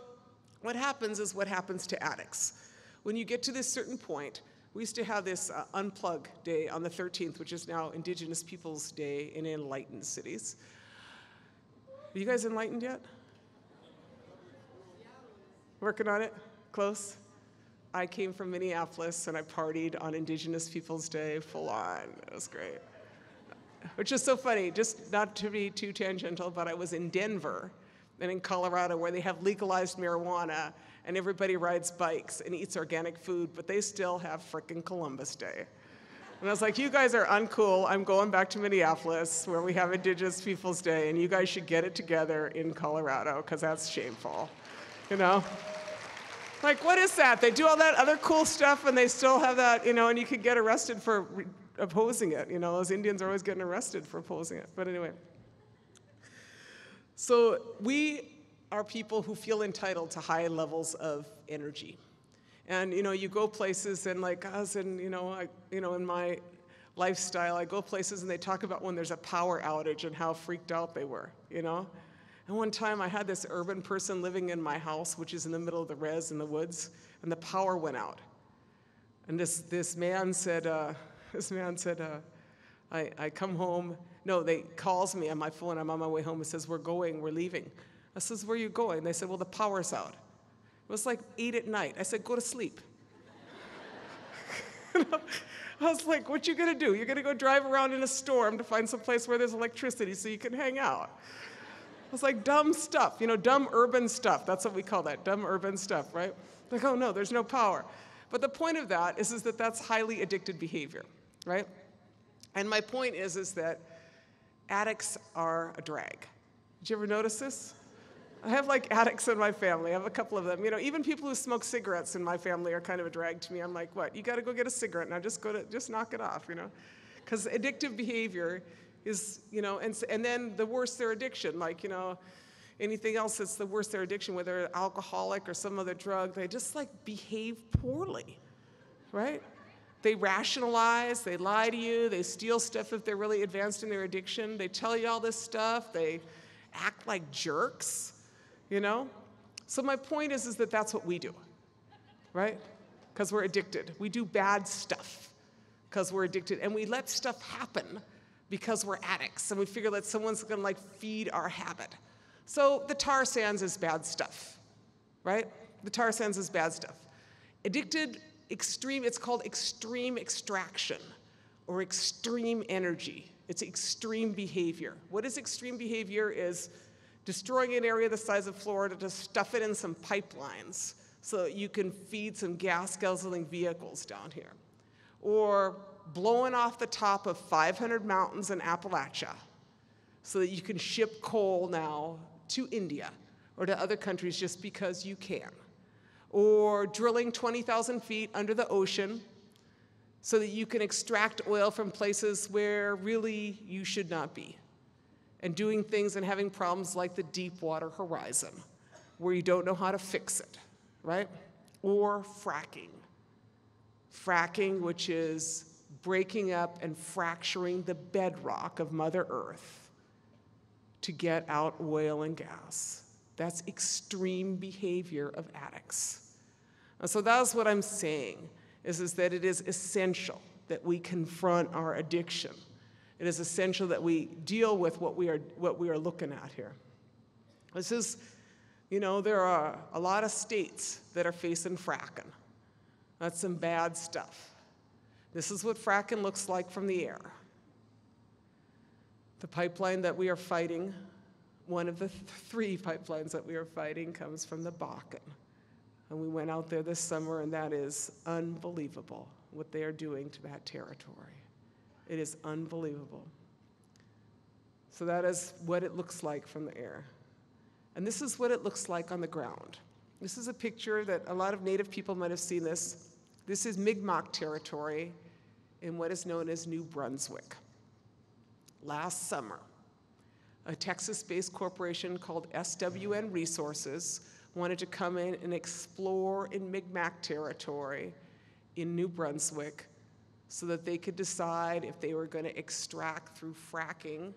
what happens is what happens to addicts. When you get to this certain point, we used to have this Unplug Day on the 13th, which is now Indigenous Peoples Day in enlightened cities. Are you guys enlightened yet? Working on it? Close? I came from Minneapolis and I partied on Indigenous Peoples Day full on. It was great. Which is so funny, just not to be too tangential, but I was in Denver and in Colorado where they have legalized marijuana and everybody rides bikes and eats organic food, but they still have frickin' Columbus Day. And I was like, you guys are uncool. I'm going back to Minneapolis where we have Indigenous Peoples Day, and you guys should get it together in Colorado, because that's shameful, you know? Like, what is that? They do all that other cool stuff and they still have that, and you could get arrested for opposing it. Those Indians are always getting arrested for opposing it. But anyway. So we are people who feel entitled to high levels of energy. And, you go places and like us and, in my lifestyle, I go places and they talk about when there's a power outage and how freaked out they were, And one time I had this urban person living in my house, which is in the middle of the res in the woods, and the power went out. And this man said, I come home. No, they calls me on my phone. I'm on my way home. It says, we're leaving. I says, where are you going? They said, well, the power's out. It was like 8 at night. I said, go to sleep. I was like, what you gonna do? You're gonna go drive around in a storm to find some place where there's electricity so you can hang out. I was like, dumb stuff, dumb urban stuff. That's what we call that, dumb urban stuff, right? Like, oh no, there's no power. But the point of that is that that's highly addicted behavior, right? And my point is that addicts are a drag. Did you ever notice this? I have like addicts in my family. I have a couple of them. Even people who smoke cigarettes in my family are kind of a drag to me. I'm like, what? You got to go get a cigarette now. Just knock it off, Because addictive behavior is, and then the worse their addiction, like, anything else that's the worse their addiction, whether they're alcoholic or some other drug, they just like behave poorly, right? They rationalize, they lie to you, they steal stuff if they're really advanced in their addiction. They tell you all this stuff, they act like jerks. So my point is that that's what we do, right? Because we're addicted. We do bad stuff because we're addicted. And we let stuff happen because we're addicts. And we figure that someone's going to like feed our habit. So the tar sands is bad stuff, right? The tar sands is bad stuff. Addicted, it's called extreme extraction or extreme energy. It's extreme behavior. What is extreme behavior is destroying an area the size of Florida to stuff it in some pipelines so that you can feed some gas-guzzling vehicles down here. Or blowing off the top of 500 mountains in Appalachia so that you can ship coal now to India or to other countries just because you can. Or drilling 20,000 feet under the ocean so that you can extract oil from places where really you should not be. And doing things and having problems like the Deepwater Horizon, where you don't know how to fix it, right? Or fracking. Fracking, which is breaking up and fracturing the bedrock of Mother Earth to get out oil and gas. That's extreme behavior of addicts. And so that's what I'm saying, is that it is essential that we confront our addiction. It is essential that we deal with what we are looking at here. This is, there are a lot of states that are facing fracking. That's some bad stuff. This is what fracking looks like from the air. The pipeline that we are fighting, one of the 3 pipelines that we are fighting, comes from the Bakken. And we went out there this summer, and that is unbelievable what they are doing to that territory. It is unbelievable. So that is what it looks like from the air. And this is what it looks like on the ground. This is a picture that a lot of Native people might have seen this. This is Mi'kmaq territory in what is known as New Brunswick. Last summer, a Texas-based corporation called SWN Resources wanted to come in and explore in Mi'kmaq territory in New Brunswick so that they could decide if they were going to extract through fracking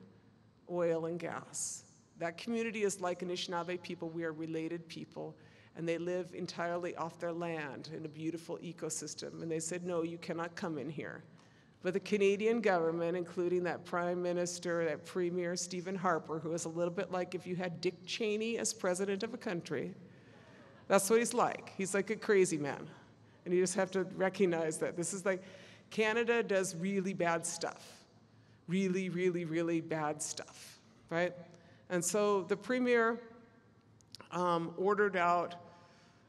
oil and gas. That community is like Anishinaabe people. We are related people, and they live entirely off their land in a beautiful ecosystem. And they said, no, you cannot come in here. But the Canadian government, including that Prime Minister, that Premier Stephen Harper, who is a little bit like if you had Dick Cheney as president of a country, that's what he's like. He's like a crazy man. And you just have to recognize that. This is like, Canada does really bad stuff. Really, really, really bad stuff, right? And so the Premier ordered out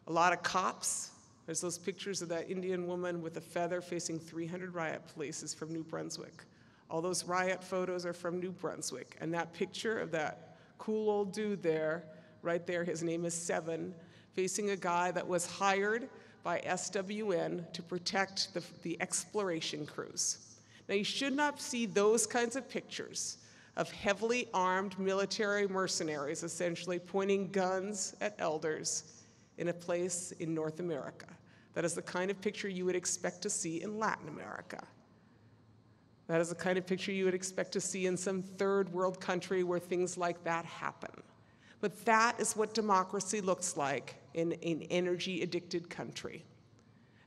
a lot of cops. There's those pictures of that Indian woman with a feather facing 300 riot police from New Brunswick. All those riot photos are from New Brunswick. And that picture of that cool old dude there, right there, his name is Seven, facing a guy that was hired by SWN to protect the exploration crews. Now, you should not see those kinds of pictures of heavily armed military mercenaries essentially pointing guns at elders in a place in North America. That is the kind of picture you would expect to see in Latin America. That is the kind of picture you would expect to see in some third world country where things like that happen. But that is what democracy looks like in an energy-addicted country.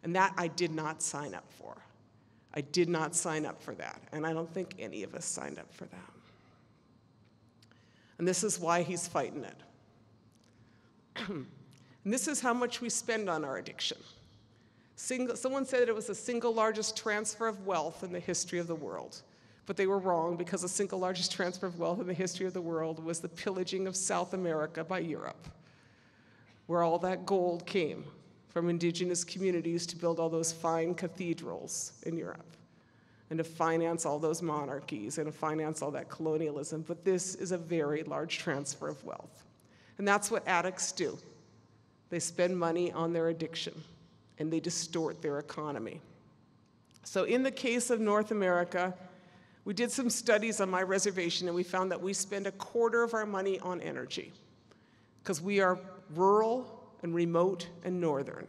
And that I did not sign up for. I did not sign up for that, and I don't think any of us signed up for that. And this is why he's fighting it. And this is how much we spend on our addiction. Someone said that it was the single largest transfer of wealth in the history of the world. But they were wrong, because the single largest transfer of wealth in the history of the world was the pillaging of South America by Europe, where all that gold came from indigenous communities to build all those fine cathedrals in Europe, and to finance all those monarchies, and to finance all that colonialism. But this is a very large transfer of wealth. And that's what addicts do. They spend money on their addiction, and they distort their economy. So in the case of North America, we did some studies on my reservation, and we found that we spend a quarter of our money on energy, because we are rural and remote and northern.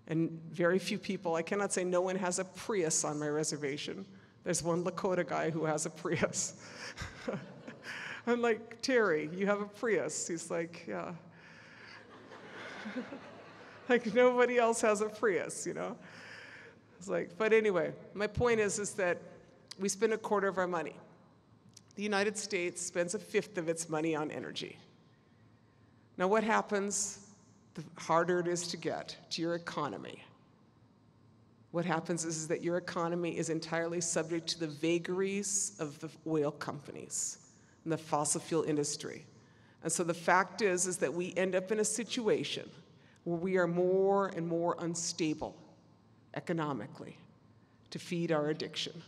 And very few people, I cannot say no one has a Prius on my reservation. There's one Lakota guy who has a Prius. I'm like, Terry, you have a Prius? He's like, yeah. Like, nobody else has a Prius, you know? It's like, but anyway, my point is that we spend a quarter of our money. The United States spends a fifth of its money on energy. Now, what happens the harder it is to get to your economy? What happens is that your economy is entirely subject to the vagaries of the oil companies and the fossil fuel industry. And so the fact is that we end up in a situation where we are more and more unstable economically to feed our addiction.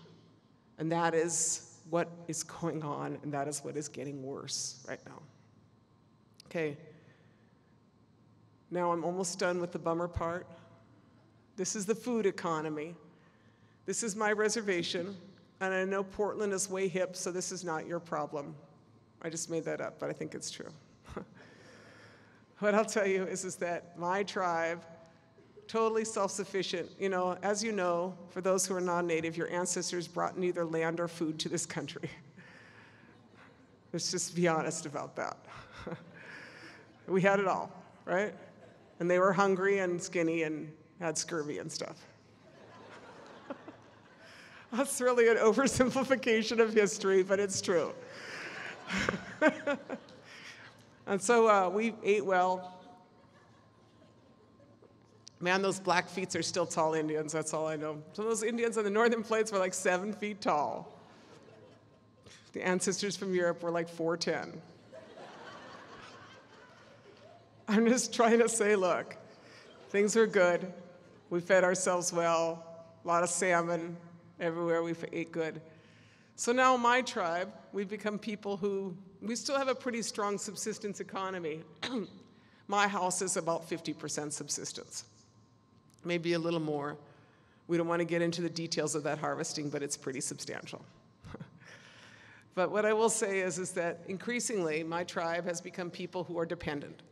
And that is what is going on, and that is what is getting worse right now. Okay. Now I'm almost done with the bummer part. This is the food economy. This is my reservation, and I know Portland is way hip, so this is not your problem. I just made that up, but I think it's true. What I'll tell you is that my tribe, totally self-sufficient. You know, as you know, for those who are non-native, your ancestors brought neither land or food to this country. Let's just be honest about that. We had it all, right? And they were hungry and skinny and had scurvy and stuff. That's really an oversimplification of history, but it's true. And so we ate well. Man, those Blackfeets are still tall Indians, that's all I know. Some of those Indians on the Northern Plains were like 7 feet tall. The ancestors from Europe were like 4'10". I'm just trying to say, look, things are good. We fed ourselves well, a lot of salmon everywhere, we ate good. So now my tribe, we've become people who, we still have a pretty strong subsistence economy. My house is about 50% subsistence, maybe a little more. We don't want to get into the details of that harvesting, but it's pretty substantial. But what I will say is that increasingly, my tribe has become people who are dependent.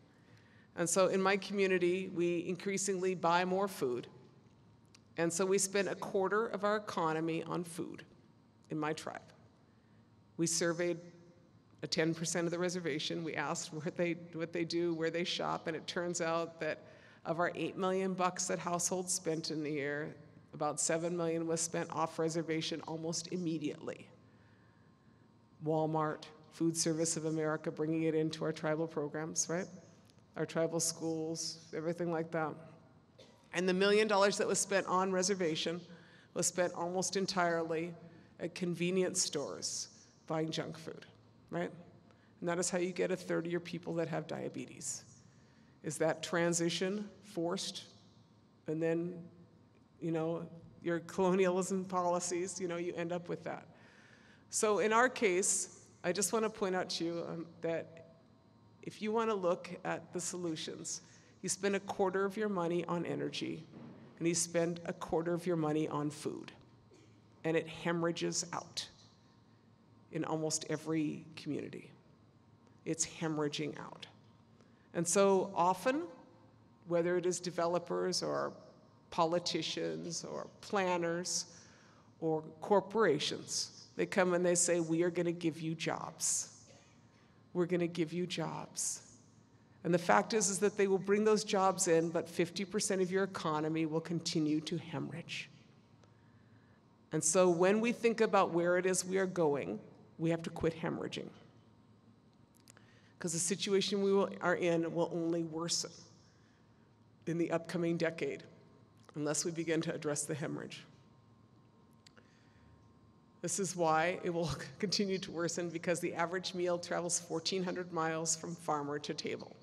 And so in my community, we increasingly buy more food. And so we spend a quarter of our economy on food in my tribe. We surveyed 10% of the reservation. We asked what they do, where they shop, and it turns out that of our $8 million that households spent in the year, about $7 million was spent off reservation almost immediately. Walmart, Food Service of America, bringing it into our tribal programs, right? Our tribal schools, everything like that. And the $1 million that was spent on reservation was spent almost entirely at convenience stores buying junk food, right? And that is how you get a third of your people that have diabetes. Is that transition forced? And then, you know, your colonialism policies, you know, you end up with that. So in our case, I just want to point out to you that if you want to look at the solutions, You spend a quarter of your money on energy, and you spend a quarter of your money on food. And it hemorrhages out in almost every community. It's hemorrhaging out. And so often, whether it is developers or politicians or planners or corporations, they come and they say, we are going to give you jobs. We're going to give you jobs. And the fact is that they will bring those jobs in, but 50% of your economy will continue to hemorrhage. And so when we think about where it is we are going, we have to quit hemorrhaging. Because the situation we are in will only worsen in the upcoming decade unless we begin to address the hemorrhage. This is why it will continue to worsen, because the average meal travels 1,400 miles from farmer to table.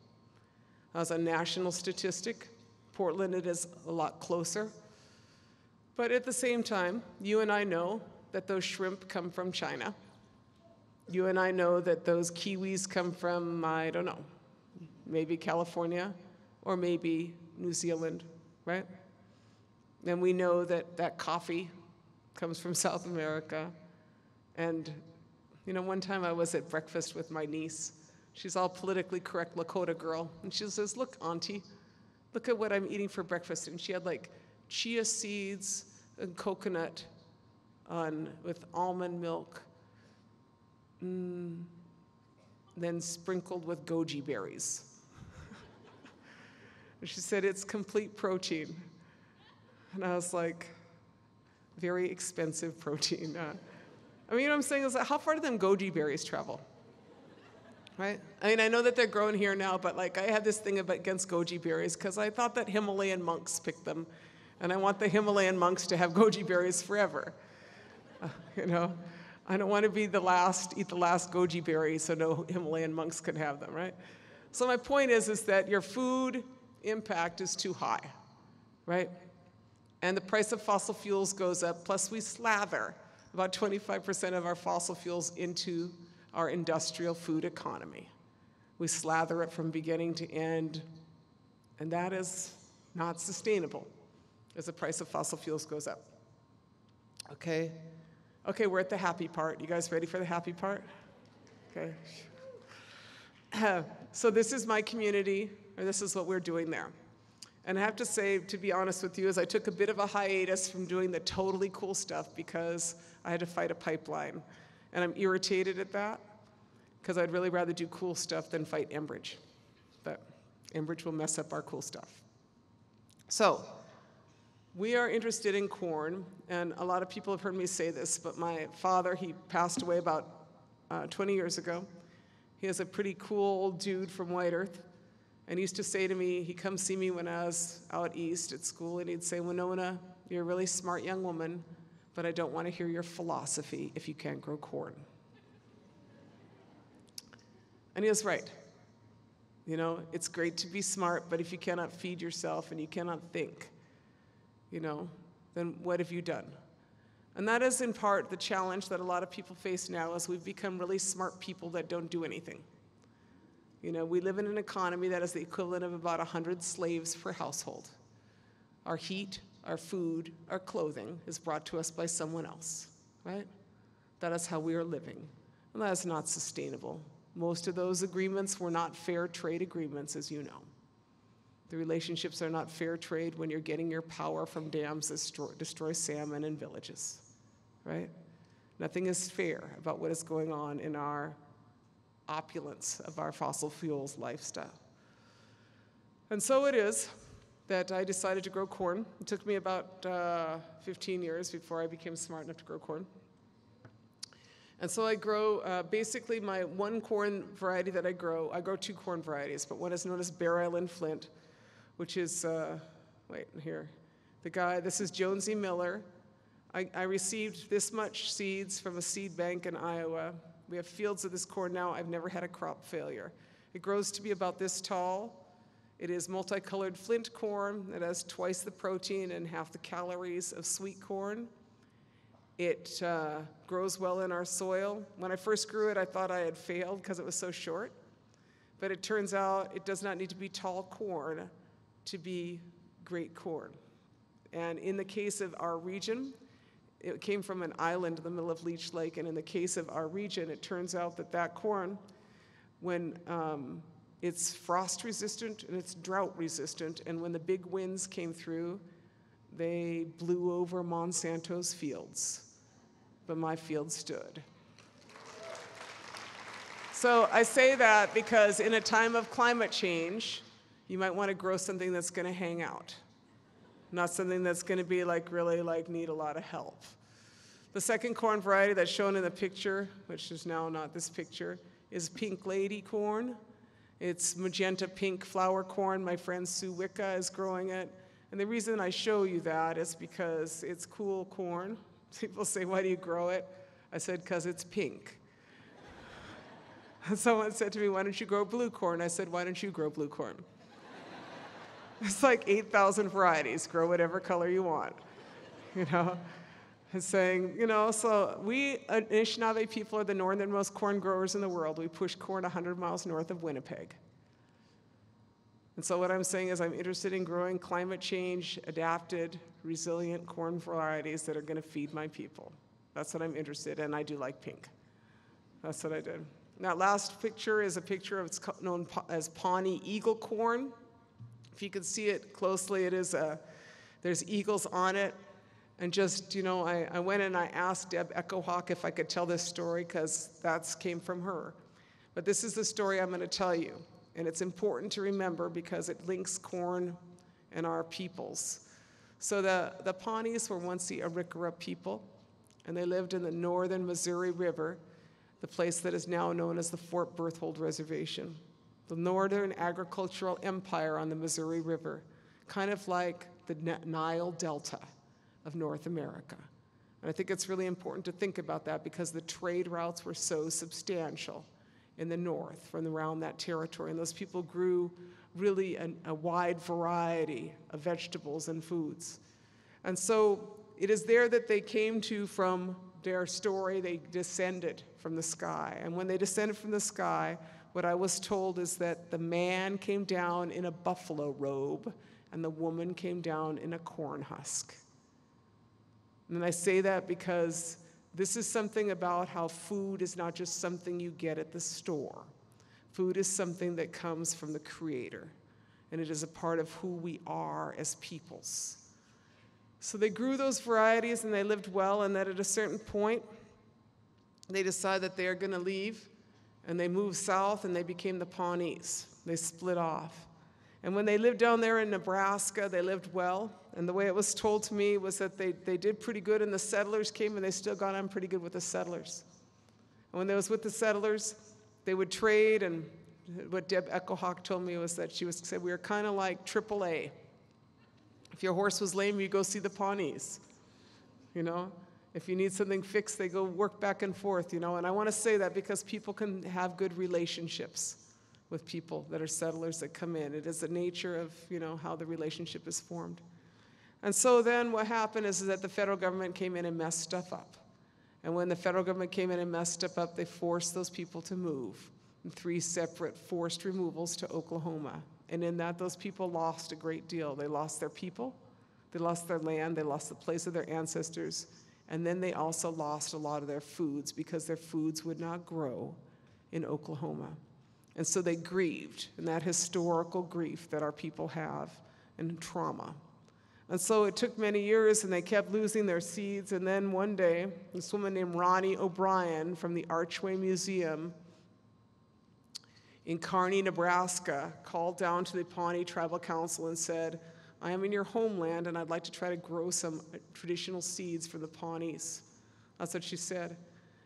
As a national statistic, Portland, it is a lot closer. But at the same time, you and I know that those shrimp come from China. You and I know that those kiwis come from, I don't know, maybe California or maybe New Zealand, right? And we know that that coffee comes from South America. And, you know, one time I was at breakfast with my niece. She's all politically correct Lakota girl. And she says, look, Auntie, look at what I'm eating for breakfast. And she had like chia seeds and coconut with almond milk, then sprinkled with goji berries. And she said, it's complete protein. And I was like, very expensive protein. I mean, you know what I'm saying is, how far do them goji berries travel? Right? I mean, I know that they're grown here now, but like I had this thing against goji berries because I thought that Himalayan monks picked them, and I want the Himalayan monks to have goji berries forever. You know, I don't want to be the last, eat the last goji berry so no Himalayan monks can have them, right? So my point is that your food impact is too high, right? And the price of fossil fuels goes up, plus we slather about 25% of our fossil fuels into our industrial food economy. We slather it from beginning to end, and that is not sustainable as the price of fossil fuels goes up. Okay? Okay, we're at the happy part. You guys ready for the happy part? Okay. So this is my community, or this is what we're doing there. And I have to say, to be honest with you, is I took a bit of a hiatus from doing the totally cool stuff because I had to fight a pipeline. And I'm irritated at that because I'd really rather do cool stuff than fight Enbridge. But Enbridge will mess up our cool stuff. So we are interested in corn, and a lot of people have heard me say this, but my father, he passed away about 20 years ago. He is a pretty cool old dude from White Earth. And he used to say to me, he'd come see me when I was out east at school, and he'd say, Winona, you're a really smart young woman, but I don't want to hear your philosophy if you can't grow corn. And he was right. You know, it's great to be smart, but if you cannot feed yourself and you cannot think, you know, then what have you done? And that is in part the challenge that a lot of people face now, is we've become really smart people that don't do anything. You know, we live in an economy that is the equivalent of about 100 slaves per household. Our heat, our food, our clothing is brought to us by someone else, right? That is how we are living, and that is not sustainable. Most of those agreements were not fair trade agreements, as you know. The relationships are not fair trade when you're getting your power from dams that destroy salmon in villages, right? Nothing is fair about what is going on in our opulence of our fossil fuels lifestyle. And so it is that I decided to grow corn. It took me about 15 years before I became smart enough to grow corn. And so I grow, basically my one corn variety that I grow two corn varieties, but one is known as Bear Island Flint, which is, this is Jonesy Miller. I received this much seeds from a seed bank in Iowa. We have fields of this corn now. I've never had a crop failure. It grows to be about this tall. It is multicolored flint corn. It has twice the protein and half the calories of sweet corn. It grows well in our soil. When I first grew it, I thought I had failed because it was so short. But it turns out it does not need to be tall corn to be great corn. And in the case of our region, it came from an island in the middle of Leech Lake, and in the case of our region, it turns out that that corn, when it's frost resistant and it's drought resistant, and when the big winds came through, they blew over Monsanto's fields, but my field stood. So I say that because in a time of climate change, you might want to grow something that's going to hang out, not something that's going to be like really like need a lot of help. The second corn variety that's shown in the picture, which is now not this picture, is Pink Lady corn. It's magenta pink flower corn. My friend Sue Wicca is growing it. And the reason I show you that is because it's cool corn. People say, why do you grow it? I said, because it's pink. Someone said to me, why don't you grow blue corn? I said, why don't you grow blue corn? It's like 8,000 varieties. Grow whatever color you want, you know? And saying, you know, so we, Anishinaabe people, are the northernmost corn growers in the world. We push corn 100 miles north of Winnipeg. And so what I'm saying is I'm interested in growing climate change, adapted, resilient corn varieties that are going to feed my people. That's what I'm interested in, and I do like pink. That's what I did. That last picture is a picture of, it's known as Pawnee eagle corn. If you can see it closely, it is there's eagles on it. And just, you know, I went and I asked Deb Echohawk if I could tell this story, because that came from her. But this is the story I'm going to tell you. And it's important to remember because it links corn and our peoples. So the Pawnees were once the Arikara people, and they lived in the northern Missouri River, the place that is now known as the Fort Berthold Reservation, the northern agricultural empire on the Missouri River, kind of like the Nile Delta of North America. And I think it's really important to think about that because the trade routes were so substantial in the north from around that territory. And those people grew really a wide variety of vegetables and foods. And so it is there that they came to from their story. They descended from the sky. And when they descended from the sky, what I was told is that the man came down in a buffalo robe and the woman came down in a corn husk. And I say that because this is something about how food is not just something you get at the store. Food is something that comes from the Creator, and it is a part of who we are as peoples. So they grew those varieties and they lived well, and that at a certain point, they decided that they are going to leave, and they moved south and they became the Pawnees. They split off. And when they lived down there in Nebraska, they lived well. And the way it was told to me was that they did pretty good, and the settlers came, and they still got on pretty good with the settlers. And when they was with the settlers, they would trade, and what Deb Echohawk told me was that she said we were kind of like AAA. If your horse was lame, you go see the Pawnees, you know? If you need something fixed, they go work back and forth, you know? And I want to say that because people can have good relationships with people that are settlers that come in. It is the nature of, you know, how the relationship is formed. And so then what happened is that the federal government came in and messed stuff up. And when the federal government came in and messed stuff up, they forced those people to move in 3 separate forced removals to Oklahoma. And in that, those people lost a great deal. They lost their people, they lost their land, they lost the place of their ancestors, and then they also lost a lot of their foods because their foods would not grow in Oklahoma. And so they grieved, and that historical grief that our people have, and trauma. And so it took many years, and they kept losing their seeds, and then one day, this woman named Ronnie O'Brien from the Archway Museum in Kearney, Nebraska, called down to the Pawnee Tribal Council and said, I am in your homeland, and I'd like to try to grow some traditional seeds for the Pawnees. That's what she said.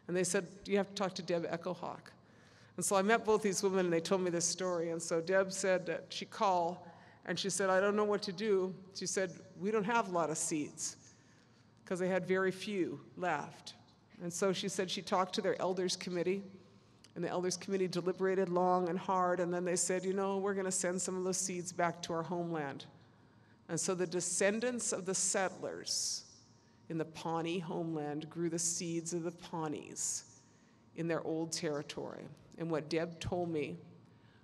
And they said, you have to talk to Deb Echohawk. And so I met both these women, and they told me this story. And so Deb said that she called, and she said, I don't know what to do. She said, we don't have a lot of seeds, because they had very few left. And so she said she talked to their elders committee, and the elders committee deliberated long and hard, and then they said, you know, we're going to send some of those seeds back to our homeland. And so the descendants of the settlers in the Pawnee homeland grew the seeds of the Pawnees in their old territory. And what Deb told me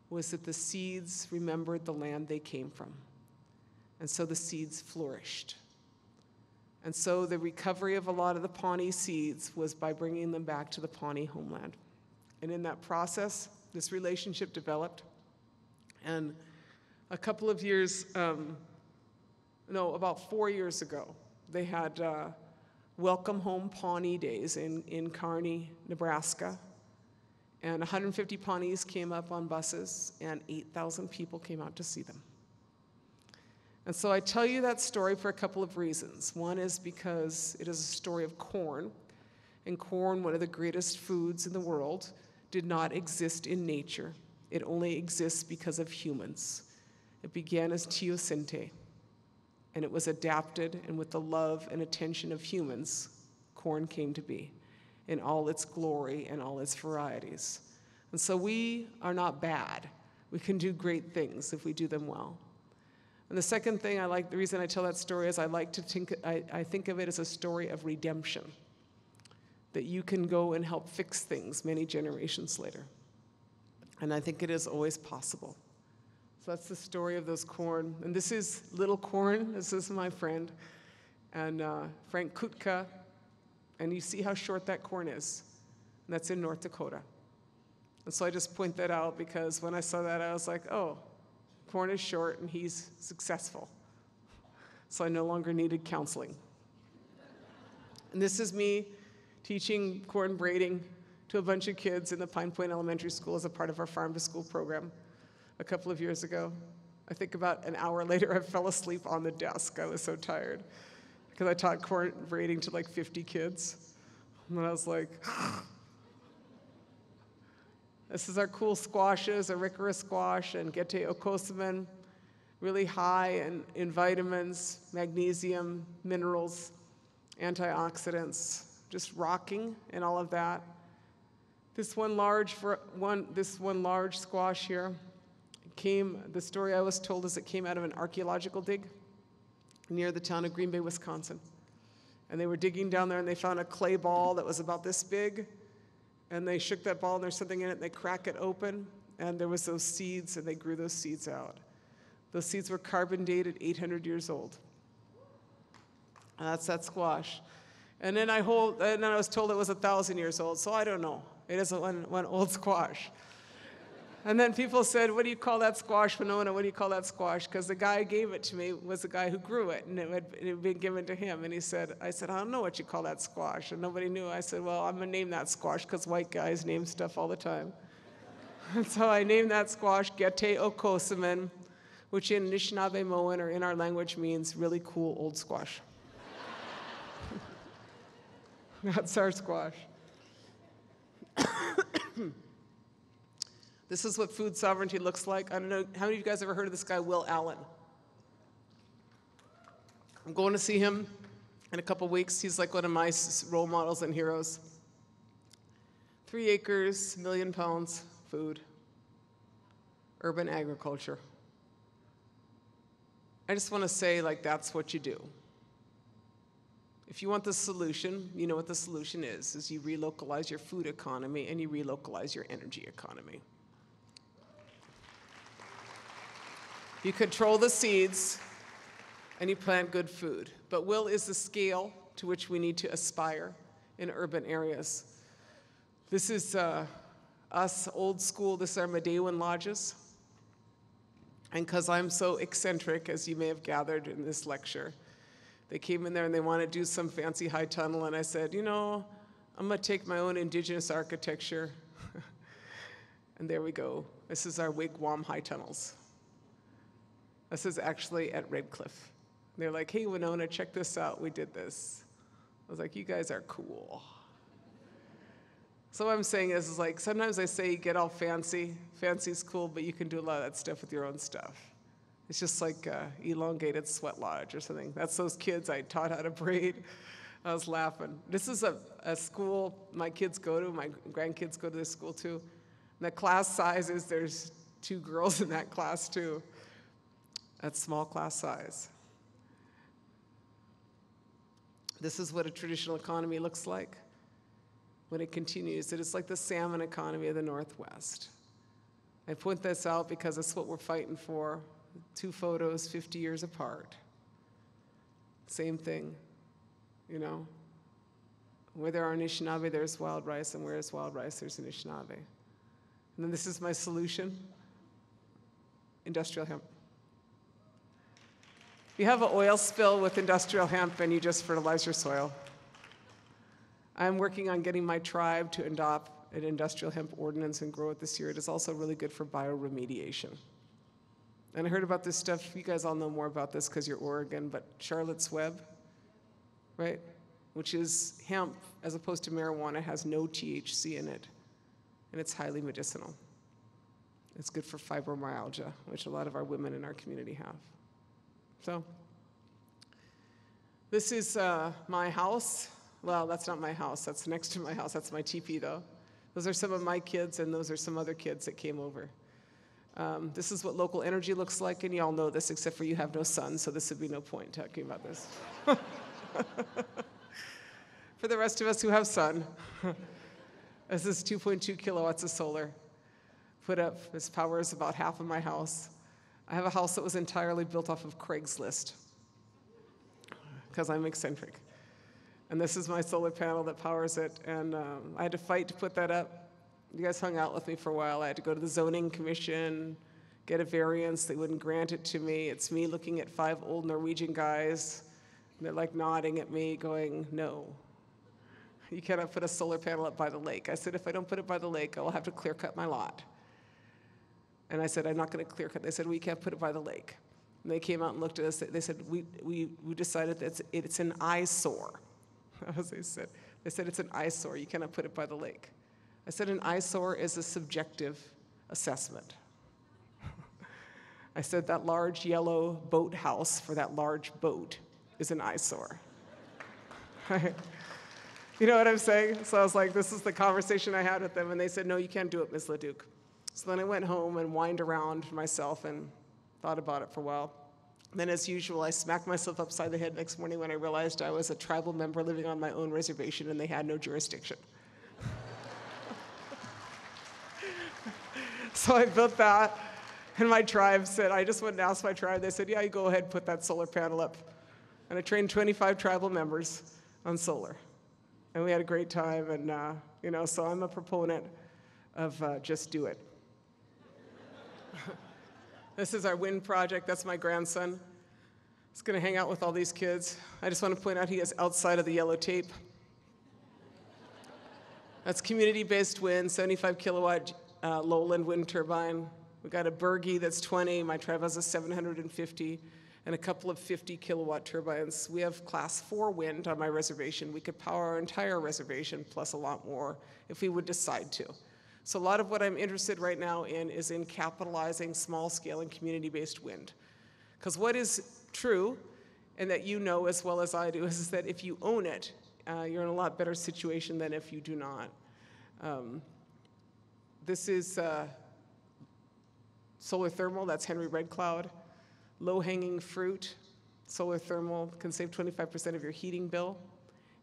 was that the seeds remembered the land they came from. And so the seeds flourished. And so the recovery of a lot of the Pawnee seeds was by bringing them back to the Pawnee homeland. And in that process, this relationship developed. And a couple of years, about 4 years ago, they had Welcome Home Pawnee Days in Kearney, Nebraska. And 150 Pawnees came up on buses, and 8,000 people came out to see them. And so I tell you that story for a couple of reasons. One is because it is a story of corn, and corn, one of the greatest foods in the world, did not exist in nature. It only exists because of humans. It began as teosinte, and it was adapted, and with the love and attention of humans, corn came to be in all its glory and all its varieties. And so we are not bad. We can do great things if we do them well. And the second thing the reason I tell that story is I think of it as a story of redemption, that you can go and help fix things many generations later. And I think it is always possible. So that's the story of those corn. And this is Little Corn. This is my friend, and Frank Kutka. And you see how short that corn is. And that's in North Dakota. And so I just point that out because when I saw that, I was like, oh, corn is short and he's successful. So I no longer needed counseling. And this is me teaching corn braiding to a bunch of kids in the Pine Point Elementary School as a part of our Farm to School program a couple of years ago. I think about an hour later, I fell asleep on the desk. I was so tired because I taught corn braiding to like 50 kids. And I was like, this is our cool squashes, Arikara squash and Gete okosaman, really high in vitamins, magnesium, minerals, antioxidants, just rocking and all of that. This one large squash here the story I was told is it came out of an archaeological dig near the town of Green Bay, Wisconsin. And they were digging down there and they found a clay ball that was about this big. And they shook that ball and there's something in it and they crack it open and there was those seeds and they grew those seeds out. Those seeds were carbon dated 800 years old. And that's that squash. And then I was told it was 1,000 years old, so I don't know. It is one old squash. And then people said, what do you call that squash, Winona? What do you call that squash? Because the guy who gave it to me was the guy who grew it, and it had been given to him. And I said, I don't know what you call that squash. And nobody knew. I said, well, I'm going to name that squash because white guys name stuff all the time. And so I named that squash Gete okosaman, which in Anishinaabe-Moan, or in our language, means really cool old squash. That's our squash. This is what food sovereignty looks like. I don't know, how many of you guys ever heard of this guy, Will Allen? I'm going to see him in a couple weeks. He's like one of my role models and heroes. 3 acres, 1 million pounds, food, urban agriculture. I just want to say, that's what you do. If you want the solution, you know what the solution is you relocalize your food economy and you relocalize your energy economy. You control the seeds and you plant good food. But will is the scale to which we need to aspire in urban areas. This is us, old school. This is our Medewan lodges. And because I'm so eccentric, as you may have gathered in this lecture, they came in there and they want to do some fancy high tunnel. And I said, I'm going to take my own indigenous architecture. And there we go. This is our wigwam high tunnels. This is actually at Red Cliff. They're like, hey, Winona, check this out. We did this. I was like, you guys are cool. So what I'm saying is sometimes I say get all fancy. Fancy's cool, but you can do a lot of that stuff with your own stuff. It's just like elongated sweat lodge or something. That's those kids I taught how to braid. I was laughing. This is a school my kids go to. My grandkids go to this school too. And the class sizes, there's 2 girls in that class too. That's small class size. This is what a traditional economy looks like when it continues. It is like the salmon economy of the Northwest. I point this out because it's what we're fighting for. 2 photos 50 years apart. Same thing, you know. Where there are Anishinaabe, there's wild rice, and where there's wild rice, there's Anishinaabe. And then this is my solution, industrial hemp. You have an oil spill with industrial hemp and you just fertilize your soil. I'm working on getting my tribe to adopt an industrial hemp ordinance and grow it this year. It is also really good for bioremediation. And I heard about this stuff, you guys all know more about this because you're Oregon, but Charlotte's Web, right? Which is hemp, as opposed to marijuana, has no THC in it, and it's highly medicinal. It's good for fibromyalgia, which a lot of our women in our community have. So, this is my house. Well, that's not my house, that's next to my house, that's my teepee though. Those are some of my kids, and those are some other kids that came over. This is what local energy looks like, and you all know this, except for you have no sun, so this would be no point talking about this. For the rest of us who have sun, this is 2.2 kilowatts of solar put up. This powers about half of my house. I have a house that was entirely built off of Craigslist, because I'm eccentric. And this is my solar panel that powers it, and I had to fight to put that up. You guys hung out with me for a while. I had to go to the zoning commission, get a variance. They wouldn't grant it to me. It's me looking at 5 old Norwegian guys. And they're like nodding at me, going, no. You cannot put a solar panel up by the lake. I said, if I don't put it by the lake, I'll have to clear cut my lot. And I said, I'm not going to clear cut. They said, we can't put it by the lake. And they came out and looked at us. They said, we decided that it's an eyesore. As they said. They said, it's an eyesore. You cannot put it by the lake. I said, an eyesore is a subjective assessment. I said, that large yellow boat house for that large boat is an eyesore. You know what I'm saying? So I was like, this is the conversation I had with them, and they said, no, you can't do it, Ms. LaDuke. So then I went home and whined around myself and thought about it for a while. Then, as usual, I smacked myself upside the head next morning when I realized I was a tribal member living on my own reservation and they had no jurisdiction. So I built that, and my tribe said, I just went and asked my tribe. They said, yeah, you go ahead and put that solar panel up. And I trained 25 tribal members on solar. And we had a great time, and you know, so I'm a proponent of just do it. This is our wind project. That's my grandson. He's going to hang out with all these kids. I just want to point out he is outside of the yellow tape. That's community-based wind, 75 kilowatt lowland wind turbine. We got a Bergie that's 20. My tribe has a 750, and a couple of 50 kilowatt turbines. We have class 4 wind on my reservation. We could power our entire reservation plus a lot more if we would decide to. So a lot of what I'm interested right now in is in capitalizing small-scale and community-based wind. Because what is true, and that you know as well as I do, is that if you own it, you're in a lot better situation than if you do not. This is solar thermal, that's Henry Red Cloud. Low-hanging fruit, solar thermal can save 25% of your heating bill.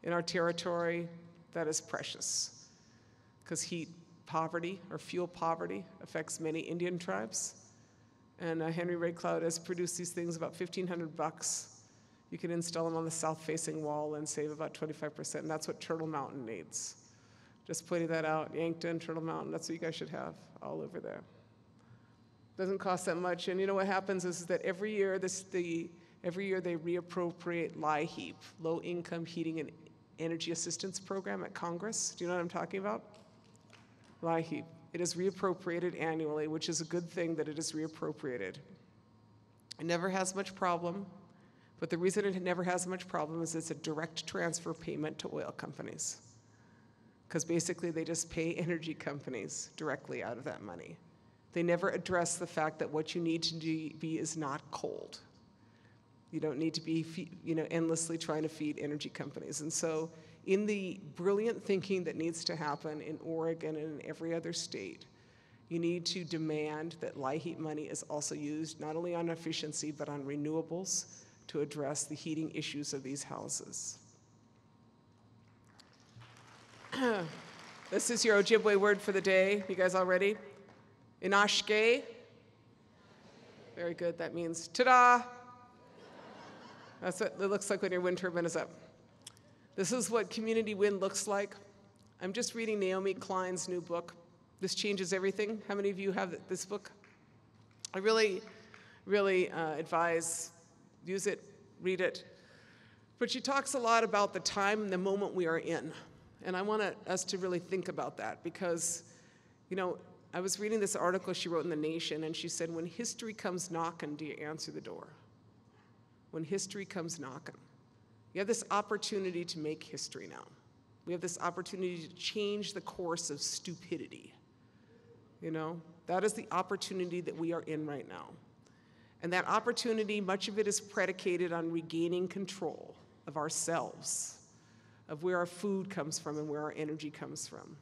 In our territory, that is precious, because heat poverty or fuel poverty affects many Indian tribes. And Henry Red Cloud has produced these things about $1,500. You can install them on the south-facing wall and save about 25%, and that's what Turtle Mountain needs. Just pointing that out, Yankton, Turtle Mountain, that's what you guys should have all over there. Doesn't cost that much, and you know what happens is that every year they reappropriate LIHEAP, Low Income Heating and Energy Assistance Program at Congress. Do you know what I'm talking about? LIHEAP. It is reappropriated annually, which is a good thing that it is reappropriated. It never has much problem, but the reason it never has much problem is it's a direct transfer payment to oil companies. Because basically they just pay energy companies directly out of that money. They never address the fact that what you need to be is not cold. You don't need to be endlessly trying to feed energy companies. And so in the brilliant thinking that needs to happen in Oregon and in every other state, you need to demand that LIHEAP money is also used not only on efficiency but on renewables to address the heating issues of these houses. This is your Ojibwe word for the day. You guys all ready? Inashke. Very good. That means ta-da. That's what it looks like when your wind turbine is up. This is what community wind looks like. I'm just reading Naomi Klein's new book, This Changes Everything. How many of you have this book? I really advise, use it, read it. But she talks a lot about the time and the moment we are in. And I want us to really think about that because, you know, I was reading this article she wrote in The Nation, and she said, when history comes knocking, do you answer the door? When history comes knocking. You have this opportunity to make history now. We have this opportunity to change the course of stupidity. You know, that is the opportunity that we are in right now. And that opportunity, much of it is predicated on regaining control of ourselves, of where our food comes from and where our energy comes from.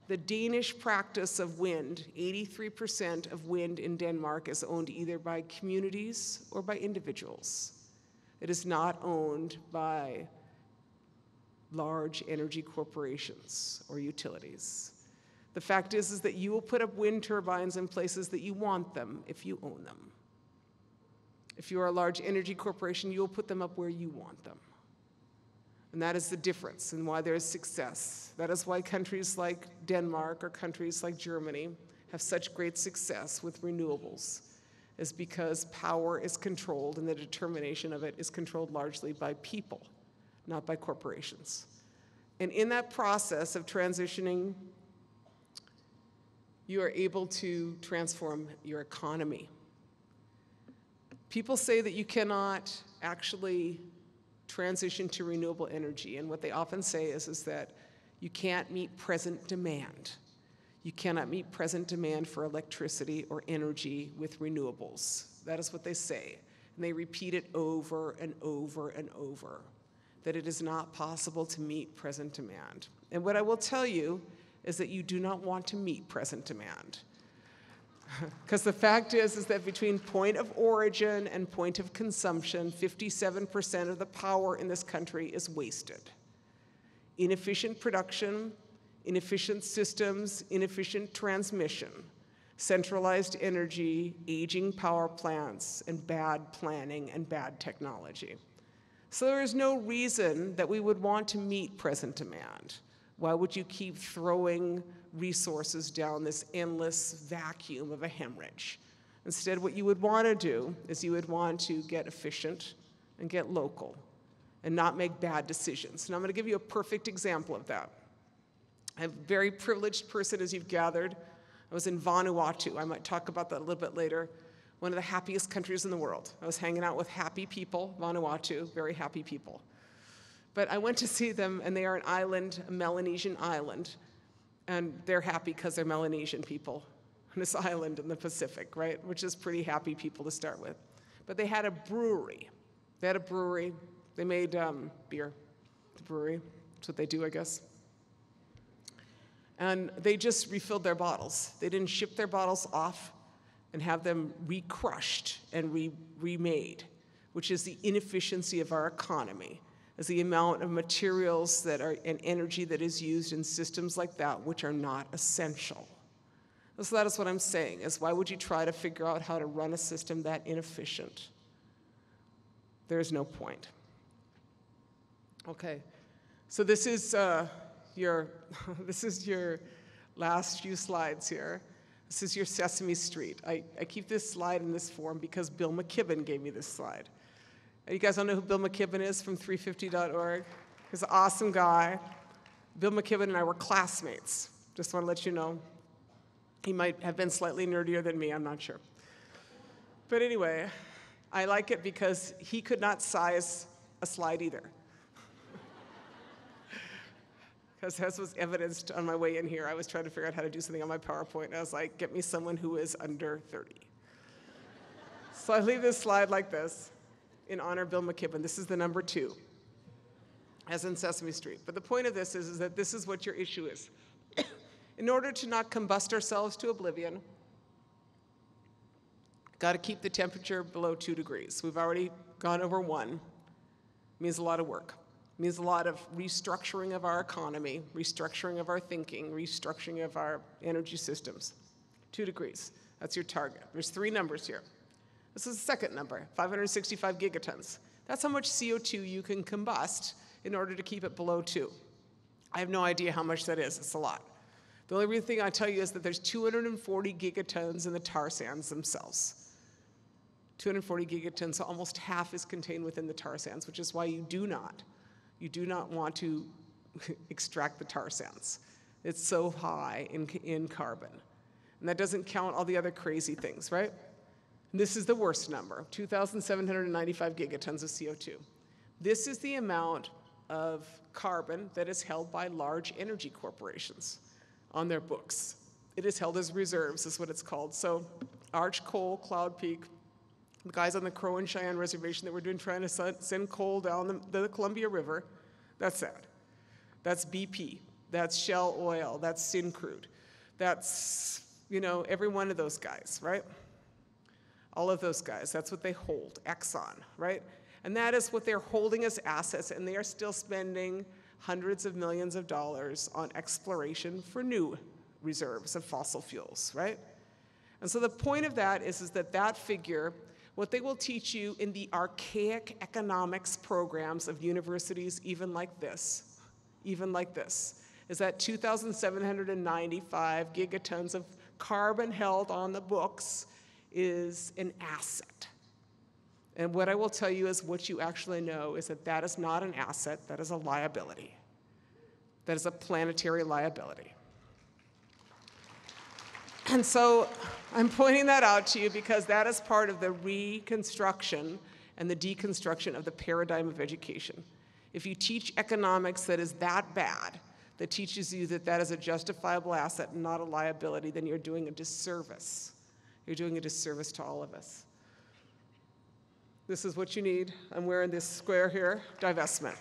The Danish practice of wind, 83% of wind in Denmark is owned either by communities or by individuals. It is not owned by large energy corporations or utilities. The fact is that you will put up wind turbines in places that you want them if you own them. If you are a large energy corporation, you will put them up where you want them. And that is the difference and why there is success. That is why countries like Denmark or countries like Germany have such great success with renewables, is because power is controlled and the determination of it is controlled largely by people, not by corporations. And in that process of transitioning, you are able to transform your economy. People say that you cannot actually transition to renewable energy, and what they often say is that you can't meet present demand. You cannot meet present demand for electricity or energy with renewables. That is what they say, and they repeat it over and over and over, that it is not possible to meet present demand. And what I will tell you is that you do not want to meet present demand. Because the fact is that between point of origin and point of consumption, 57% of the power in this country is wasted. Inefficient production, inefficient systems, inefficient transmission, centralized energy, aging power plants, and bad planning and bad technology. So there is no reason that we would want to meet present demand. Why would you keep throwing resources down this endless vacuum of a hemorrhage? Instead, what you would want to do is you would want to get efficient and get local and not make bad decisions. And I'm going to give you a perfect example of that. I'm a very privileged person, as you've gathered. I was in Vanuatu. I might talk about that a little bit later. One of the happiest countries in the world. I was hanging out with happy people, Vanuatu, very happy people. But I went to see them, and they are an island, a Melanesian island, and they're happy because they're Melanesian people on this island in the Pacific, right? Which is pretty happy people to start with. But they had a brewery. They made beer, the brewery. That's what they do, I guess. And they just refilled their bottles. They didn't ship their bottles off and have them recrushed and remade, which is the inefficiency of our economy, is the amount of materials that are and energy that is used in systems like that which are not essential. So that is what I'm saying, is why would you try to figure out how to run a system that inefficient? There's no point. Okay, so this is your last few slides here. This is your Sesame Street. I keep this slide in this form because Bill McKibben gave me this slide. You guys don't know who Bill McKibben is from 350.org? He's an awesome guy. Bill McKibben and I were classmates. Just want to let you know. He might have been slightly nerdier than me, I'm not sure. But anyway, I like it because he could not size a slide either. Because as was evidenced on my way in here, I was trying to figure out how to do something on my PowerPoint, and I was like, get me someone who is under 30. So I leave this slide like this in honor of Bill McKibben. This is the number 2, as in Sesame Street. But the point of this is that this is what your issue is. In order to not combust ourselves to oblivion, got to keep the temperature below 2 degrees. We've already gone over 1. It means a lot of work. It means a lot of restructuring of our economy, restructuring of our thinking, restructuring of our energy systems. 2 degrees, that's your target. There's 3 numbers here. This is the second number, 565 gigatons. That's how much CO2 you can combust in order to keep it below 2. I have no idea how much that is. It's a lot. The only real thing I tell you is that there's 240 gigatons in the tar sands themselves. 240 gigatons, so almost half is contained within the tar sands, which is why you do not want to extract the tar sands. It's so high in carbon. And that doesn't count all the other crazy things, right? And this is the worst number, 2,795 gigatons of CO2. This is the amount of carbon that is held by large energy corporations on their books. It is held as reserves, is what it's called. So Arch Coal, Cloud Peak, the guys on the Crow and Cheyenne Reservation that were trying to send coal down the Columbia River, that's that. That's BP, that's Shell Oil, that's Syncrude, that's, every one of those guys, right? All of those guys, that's what they hold, Exxon, right? And that is what they're holding as assets, and they are still spending hundreds of millions of dollars on exploration for new reserves of fossil fuels, right? And so the point of that is that figure, what they will teach you in the archaic economics programs of universities even like this, is that 2,795 gigatons of carbon held on the books is an asset. And what I will tell you is what you actually know is that is not an asset, that is a liability. That is a planetary liability. And so I'm pointing that out to you because that is part of the reconstruction and the deconstruction of the paradigm of education. If you teach economics that is that bad, that teaches you that is a justifiable asset and not a liability, then you're doing a disservice. You're doing a disservice to all of us. This is what you need. I'm wearing this square here, divestment.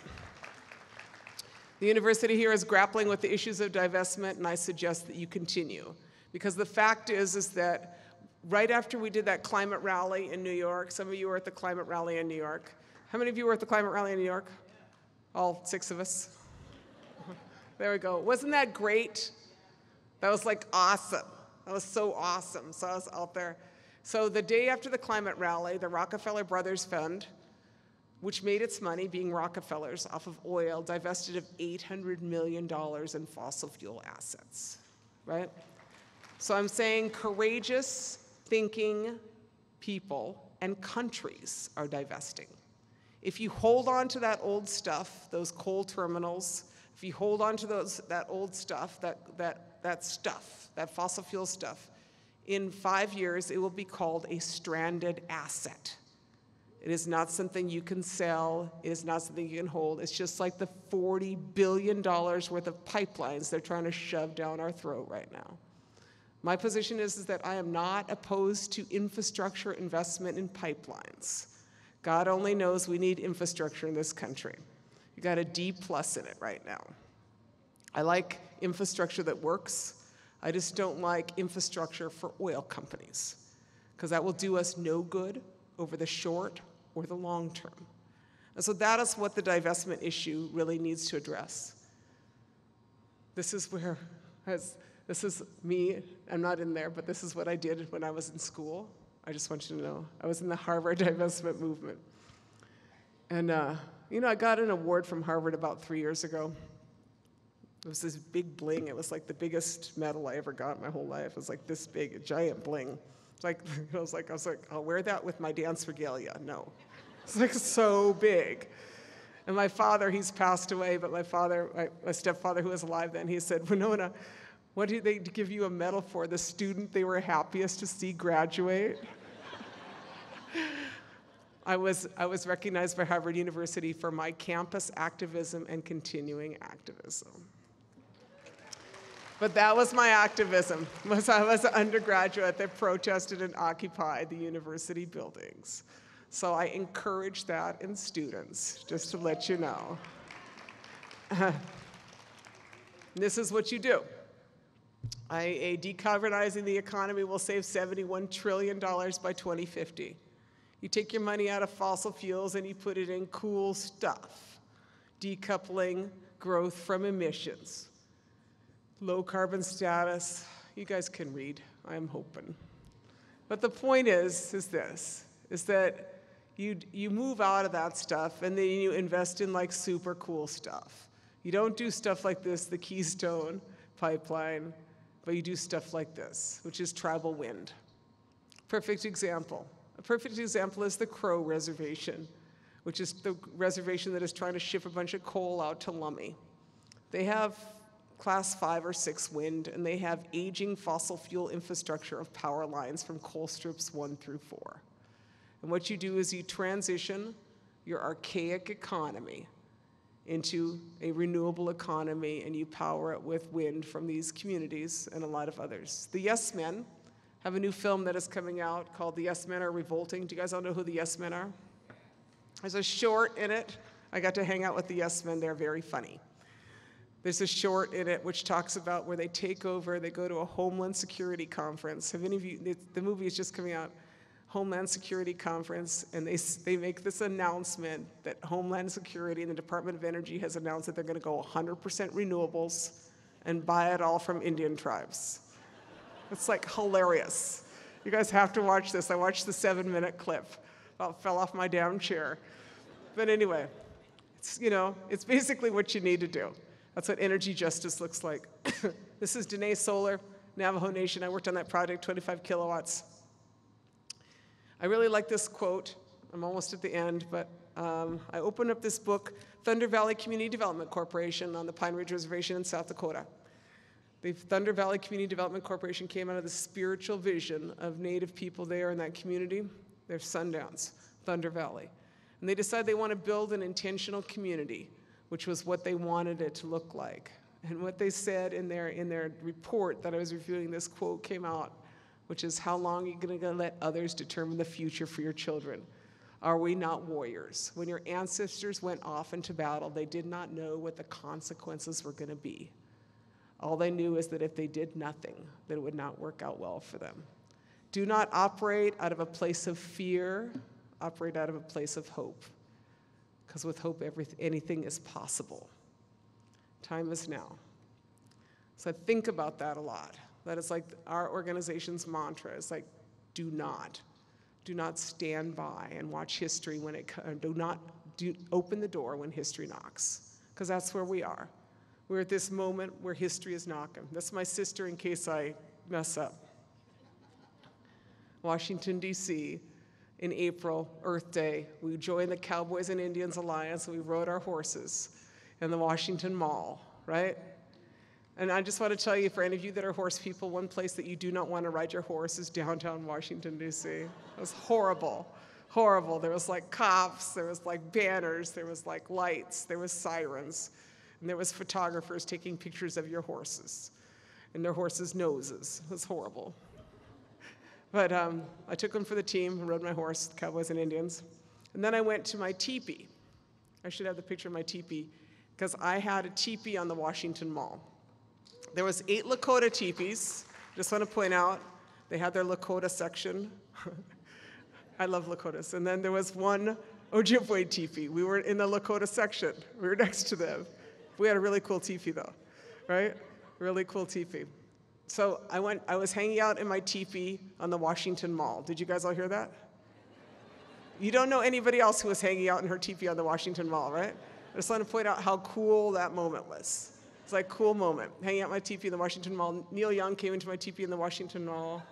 The university here is grappling with the issues of divestment, and I suggest that you continue. Because the fact is that right after we did that climate rally in New York, some of you were at the climate rally in New York. How many of you were at the climate rally in New York? All 6 of us? There we go. Wasn't that great? That was like awesome. That was so awesome. So I was out there. So the day after the climate rally, the Rockefeller Brothers Fund, which made its money, being Rockefellers, off of oil, divested of $800 million in fossil fuel assets, right? So I'm saying courageous thinking people and countries are divesting. If you hold on to that old stuff, those coal terminals, if you hold on to that old stuff, that fossil fuel stuff, in 5 years, it will be called a stranded asset. It is not something you can sell. It is not something you can hold. It's just like the $40 billion worth of pipelines they're trying to shove down our throat right now. My position is that I am not opposed to infrastructure investment in pipelines. God only knows we need infrastructure in this country. You got a D+ in it right now. I like infrastructure that works. I just don't like infrastructure for oil companies, because that will do us no good over the short or the long term. And so that is what the divestment issue really needs to address. This is me, I'm not in there, but this is what I did when I was in school. I just want you to know. I was in the Harvard divestment movement. And I got an award from Harvard about 3 years ago. It was this big bling. It was like the biggest medal I ever got in my whole life. It was like this big, a giant bling. It's like, I was like, I'll wear that with my dance regalia. No. It's like so big. And my father, he's passed away, but my stepfather who was alive then, he said, Winona, what did they give you a medal for? The student they were happiest to see graduate? I was recognized by Harvard University for my campus activism and continuing activism. But that was my activism. I was an undergraduate that protested and occupied the university buildings. So I encourage that in students, just to let you know. This is what you do. Decarbonizing the economy will save $71 trillion by 2050. You take your money out of fossil fuels and you put it in cool stuff. Decoupling growth from emissions. Low carbon status. You guys can read, I'm hoping. But the point is this, is that you move out of that stuff and then you invest in like super cool stuff. You don't do stuff like this, the Keystone Pipeline, but you do stuff like this, which is tribal wind. Perfect example. A perfect example is the Crow Reservation, which is the reservation that is trying to ship a bunch of coal out to Lummi. They have class 5 or 6 wind, and they have aging fossil fuel infrastructure of power lines from coal strips 1 through 4. And what you do is you transition your archaic economy into a renewable economy, and you power it with wind from these communities and a lot of others. The Yes Men have a new film that is coming out called The Yes Men Are Revolting. Do you guys all know who the Yes Men are? There's a short in it. I got to hang out with the Yes Men. They're very funny. There's a short in it which talks about where they take over, they go to a Homeland Security conference. Have any of you, the movie is just coming out, Homeland Security conference, and they make this announcement that Homeland Security and the Department of Energy has announced that they're gonna go 100% renewables and buy it all from Indian tribes. It's like hilarious. You guys have to watch this. I watched the 7-minute clip. About fell off my damn chair. But anyway, it's basically what you need to do. That's what energy justice looks like. This is Dene Solar, Navajo Nation. I worked on that project, 25 kilowatts. I really like this quote. I'm almost at the end, but I opened up this book, Thunder Valley Community Development Corporation on the Pine Ridge Reservation in South Dakota. The Thunder Valley Community Development Corporation came out of the spiritual vision of Native people there in that community. They're Sundowns, Thunder Valley. And they decided they want to build an intentional community, which was what they wanted it to look like. And what they said in their report that I was reviewing, this quote came out, which is, how long are you going to let others determine the future for your children? Are we not warriors? When your ancestors went off into battle, they did not know what the consequences were going to be. All they knew is that if they did nothing, that it would not work out well for them. Do not operate out of a place of fear, operate out of a place of hope. Because with hope, anything is possible. Time is now. So I think about that a lot. That is like our organization's mantra. It's like, do not stand by and watch history when it comes. Open the door when history knocks. Because that's where we are. We're at this moment where history is knocking. That's my sister in case I mess up. Washington, D.C., in April, Earth Day, we joined the Cowboys and Indians Alliance, and we rode our horses in the Washington Mall, right? And I just want to tell you, for any of you that are horse people, one place that you do not want to ride your horse is downtown Washington, D.C. It was horrible, horrible. There was like cops, there was like banners, there was like lights, there was sirens, and there was photographers taking pictures of your horses and their horses' noses. It was horrible. But I took them for the team, rode my horse, the Cowboys and Indians. And then I went to my teepee. I should have the picture of my teepee, because I had a teepee on the Washington Mall. There was 8 Lakota teepees. Just want to point out, they had their Lakota section. I love Lakotas. And then there was one Ojibwe teepee. We were in the Lakota section. We were next to them. We had a really cool teepee though, right? Really cool teepee. So I was hanging out in my teepee on the Washington Mall. Did you guys all hear that? You don't know anybody else who was hanging out in her teepee on the Washington Mall, right? I just want to point out how cool that moment was. It's like a cool moment. Hanging out in my teepee in the Washington Mall. Neil Young came into my teepee in the Washington Mall.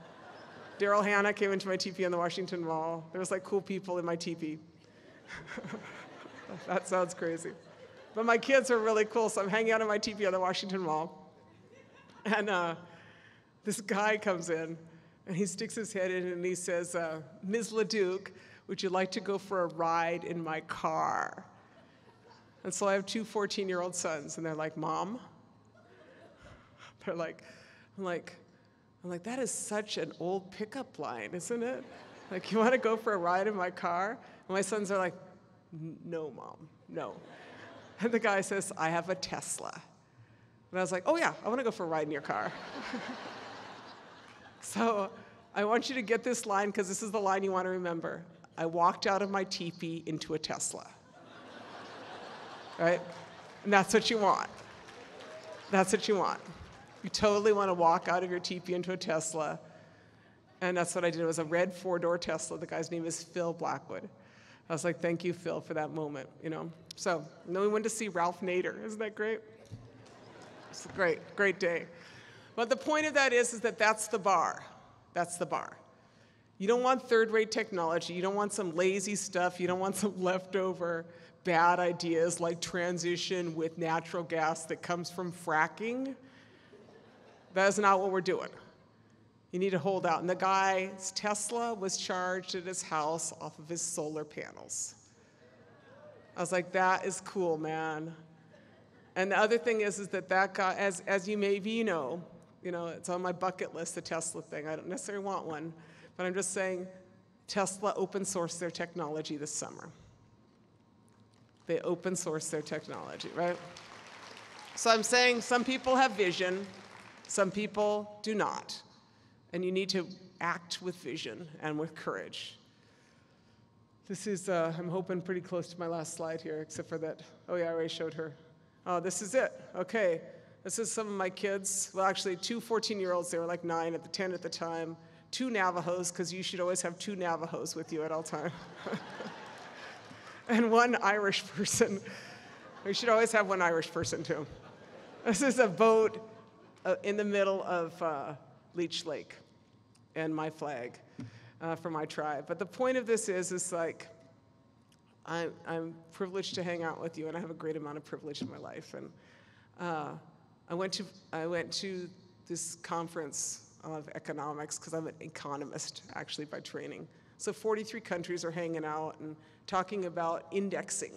Daryl Hannah came into my teepee in the Washington Mall. There was like cool people in my teepee. That sounds crazy. But my kids are really cool, so I'm hanging out in my teepee on the Washington Mall. And this guy comes in, and he sticks his head in, and he says, Ms. LaDuke, would you like to go for a ride in my car? And so I have 2 14-year-old sons, and they're like, Mom? They're like, I'm like, that is such an old pickup line, isn't it? Like, you want to go for a ride in my car? And my sons are like, no, Mom, no. And the guy says, I have a Tesla. And I was like, oh yeah, I want to go for a ride in your car. So I want you to get this line, because this is the line you want to remember. I walked out of my teepee into a Tesla. Right? And that's what you want. That's what you want. You totally want to walk out of your teepee into a Tesla. And that's what I did. It was a red 4-door Tesla. The guy's name is Phil Blackwood. I was like, thank you, Phil, for that moment, you know. So, and then we went to see Ralph Nader. Isn't that great? It's a great day. But the point of that is that that's the bar. That's the bar. You don't want third-rate technology. You don't want some lazy stuff. You don't want some leftover bad ideas like transition with natural gas that comes from fracking. That is not what we're doing. You need to hold out. And the guy's Tesla was charged at his house off of his solar panels. I was like, that is cool, man. And the other thing is that guy, as you maybe know, it's on my bucket list, the Tesla thing. I don't necessarily want one, but I'm just saying Tesla open sourced their technology this summer. They open sourced their technology, right? So I'm saying some people have vision, some people do not. And you need to act with vision and with courage. This is, I'm hoping, pretty close to my last slide here, except for that. Oh, yeah, I already showed her. Oh, this is it. Okay. This is some of my kids. Well, actually, 2 14-year-olds. They were like 10 at the time. 2 Navajos, because you should always have 2 Navajos with you at all times. And 1 Irish person. We should always have 1 Irish person, too. This is a boat in the middle of Leech Lake, and my flag for my tribe. But the point of this is like, I'm privileged to hang out with you, and I have a great amount of privilege in my life. And I went to this conference of economics because I'm an economist, actually, by training. So 43 countries are hanging out and talking about indexing,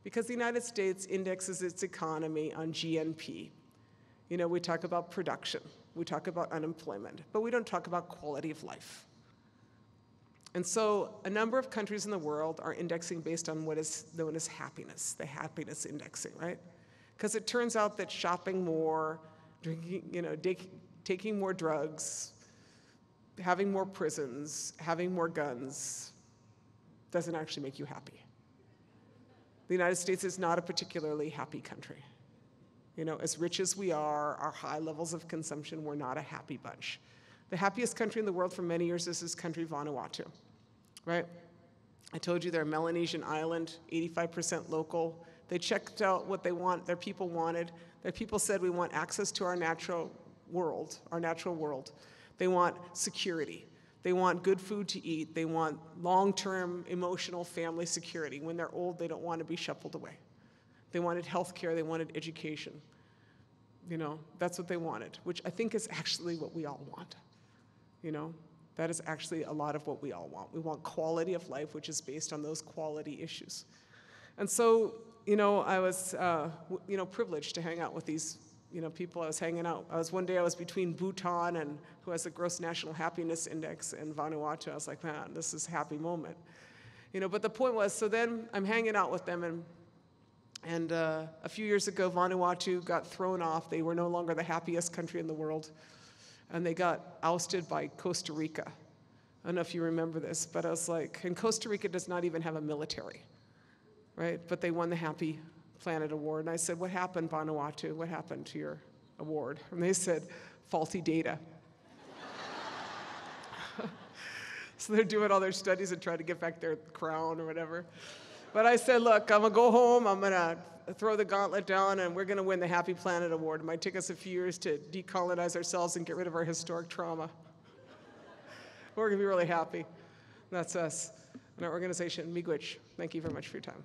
because the United States indexes its economy on GNP. We talk about production. We talk about unemployment, but we don't talk about quality of life. And so a number of countries in the world are indexing based on what is known as happiness, the happiness indexing, right? Because it turns out that shopping more, drinking, taking more drugs, having more prisons, having more guns, doesn't actually make you happy. The United States is not a particularly happy country. As rich as we are, our high levels of consumption, we're not a happy bunch. The happiest country in the world for many years is this country, Vanuatu, right? I told you they're a Melanesian island, 85% local. They checked out what they want, their people wanted. Their people said, we want access to our natural world. They want security. They want good food to eat. They want long-term emotional family security. When they're old, they don't want to be shuffled away. They wanted health care, they wanted education. That's what they wanted, which I think is actually what we all want. That is actually a lot of what we all want. We want quality of life, which is based on those quality issues. And so, I was, privileged to hang out with these, people I was hanging out. One day I was between Bhutan, and who has the gross national happiness index, and Vanuatu. I was like, man, this is a happy moment. But the point was, so then I'm hanging out with them, and a few years ago, Vanuatu got thrown off. They were no longer the happiest country in the world. And they got ousted by Costa Rica. I don't know if you remember this, but I was like, and Costa Rica does not even have a military, right? But they won the Happy Planet Award. And I said, what happened, Vanuatu? What happened to your award? And they said, faulty data. So they're doing all their studies and trying to get back their crown or whatever. But I said, look, I'm going to go home, I'm going to throw the gauntlet down, and we're going to win the Happy Planet Award. It might take us a few years to decolonize ourselves and get rid of our historic trauma. We're going to be really happy. That's us and our organization, Miigwech. Thank you very much for your time.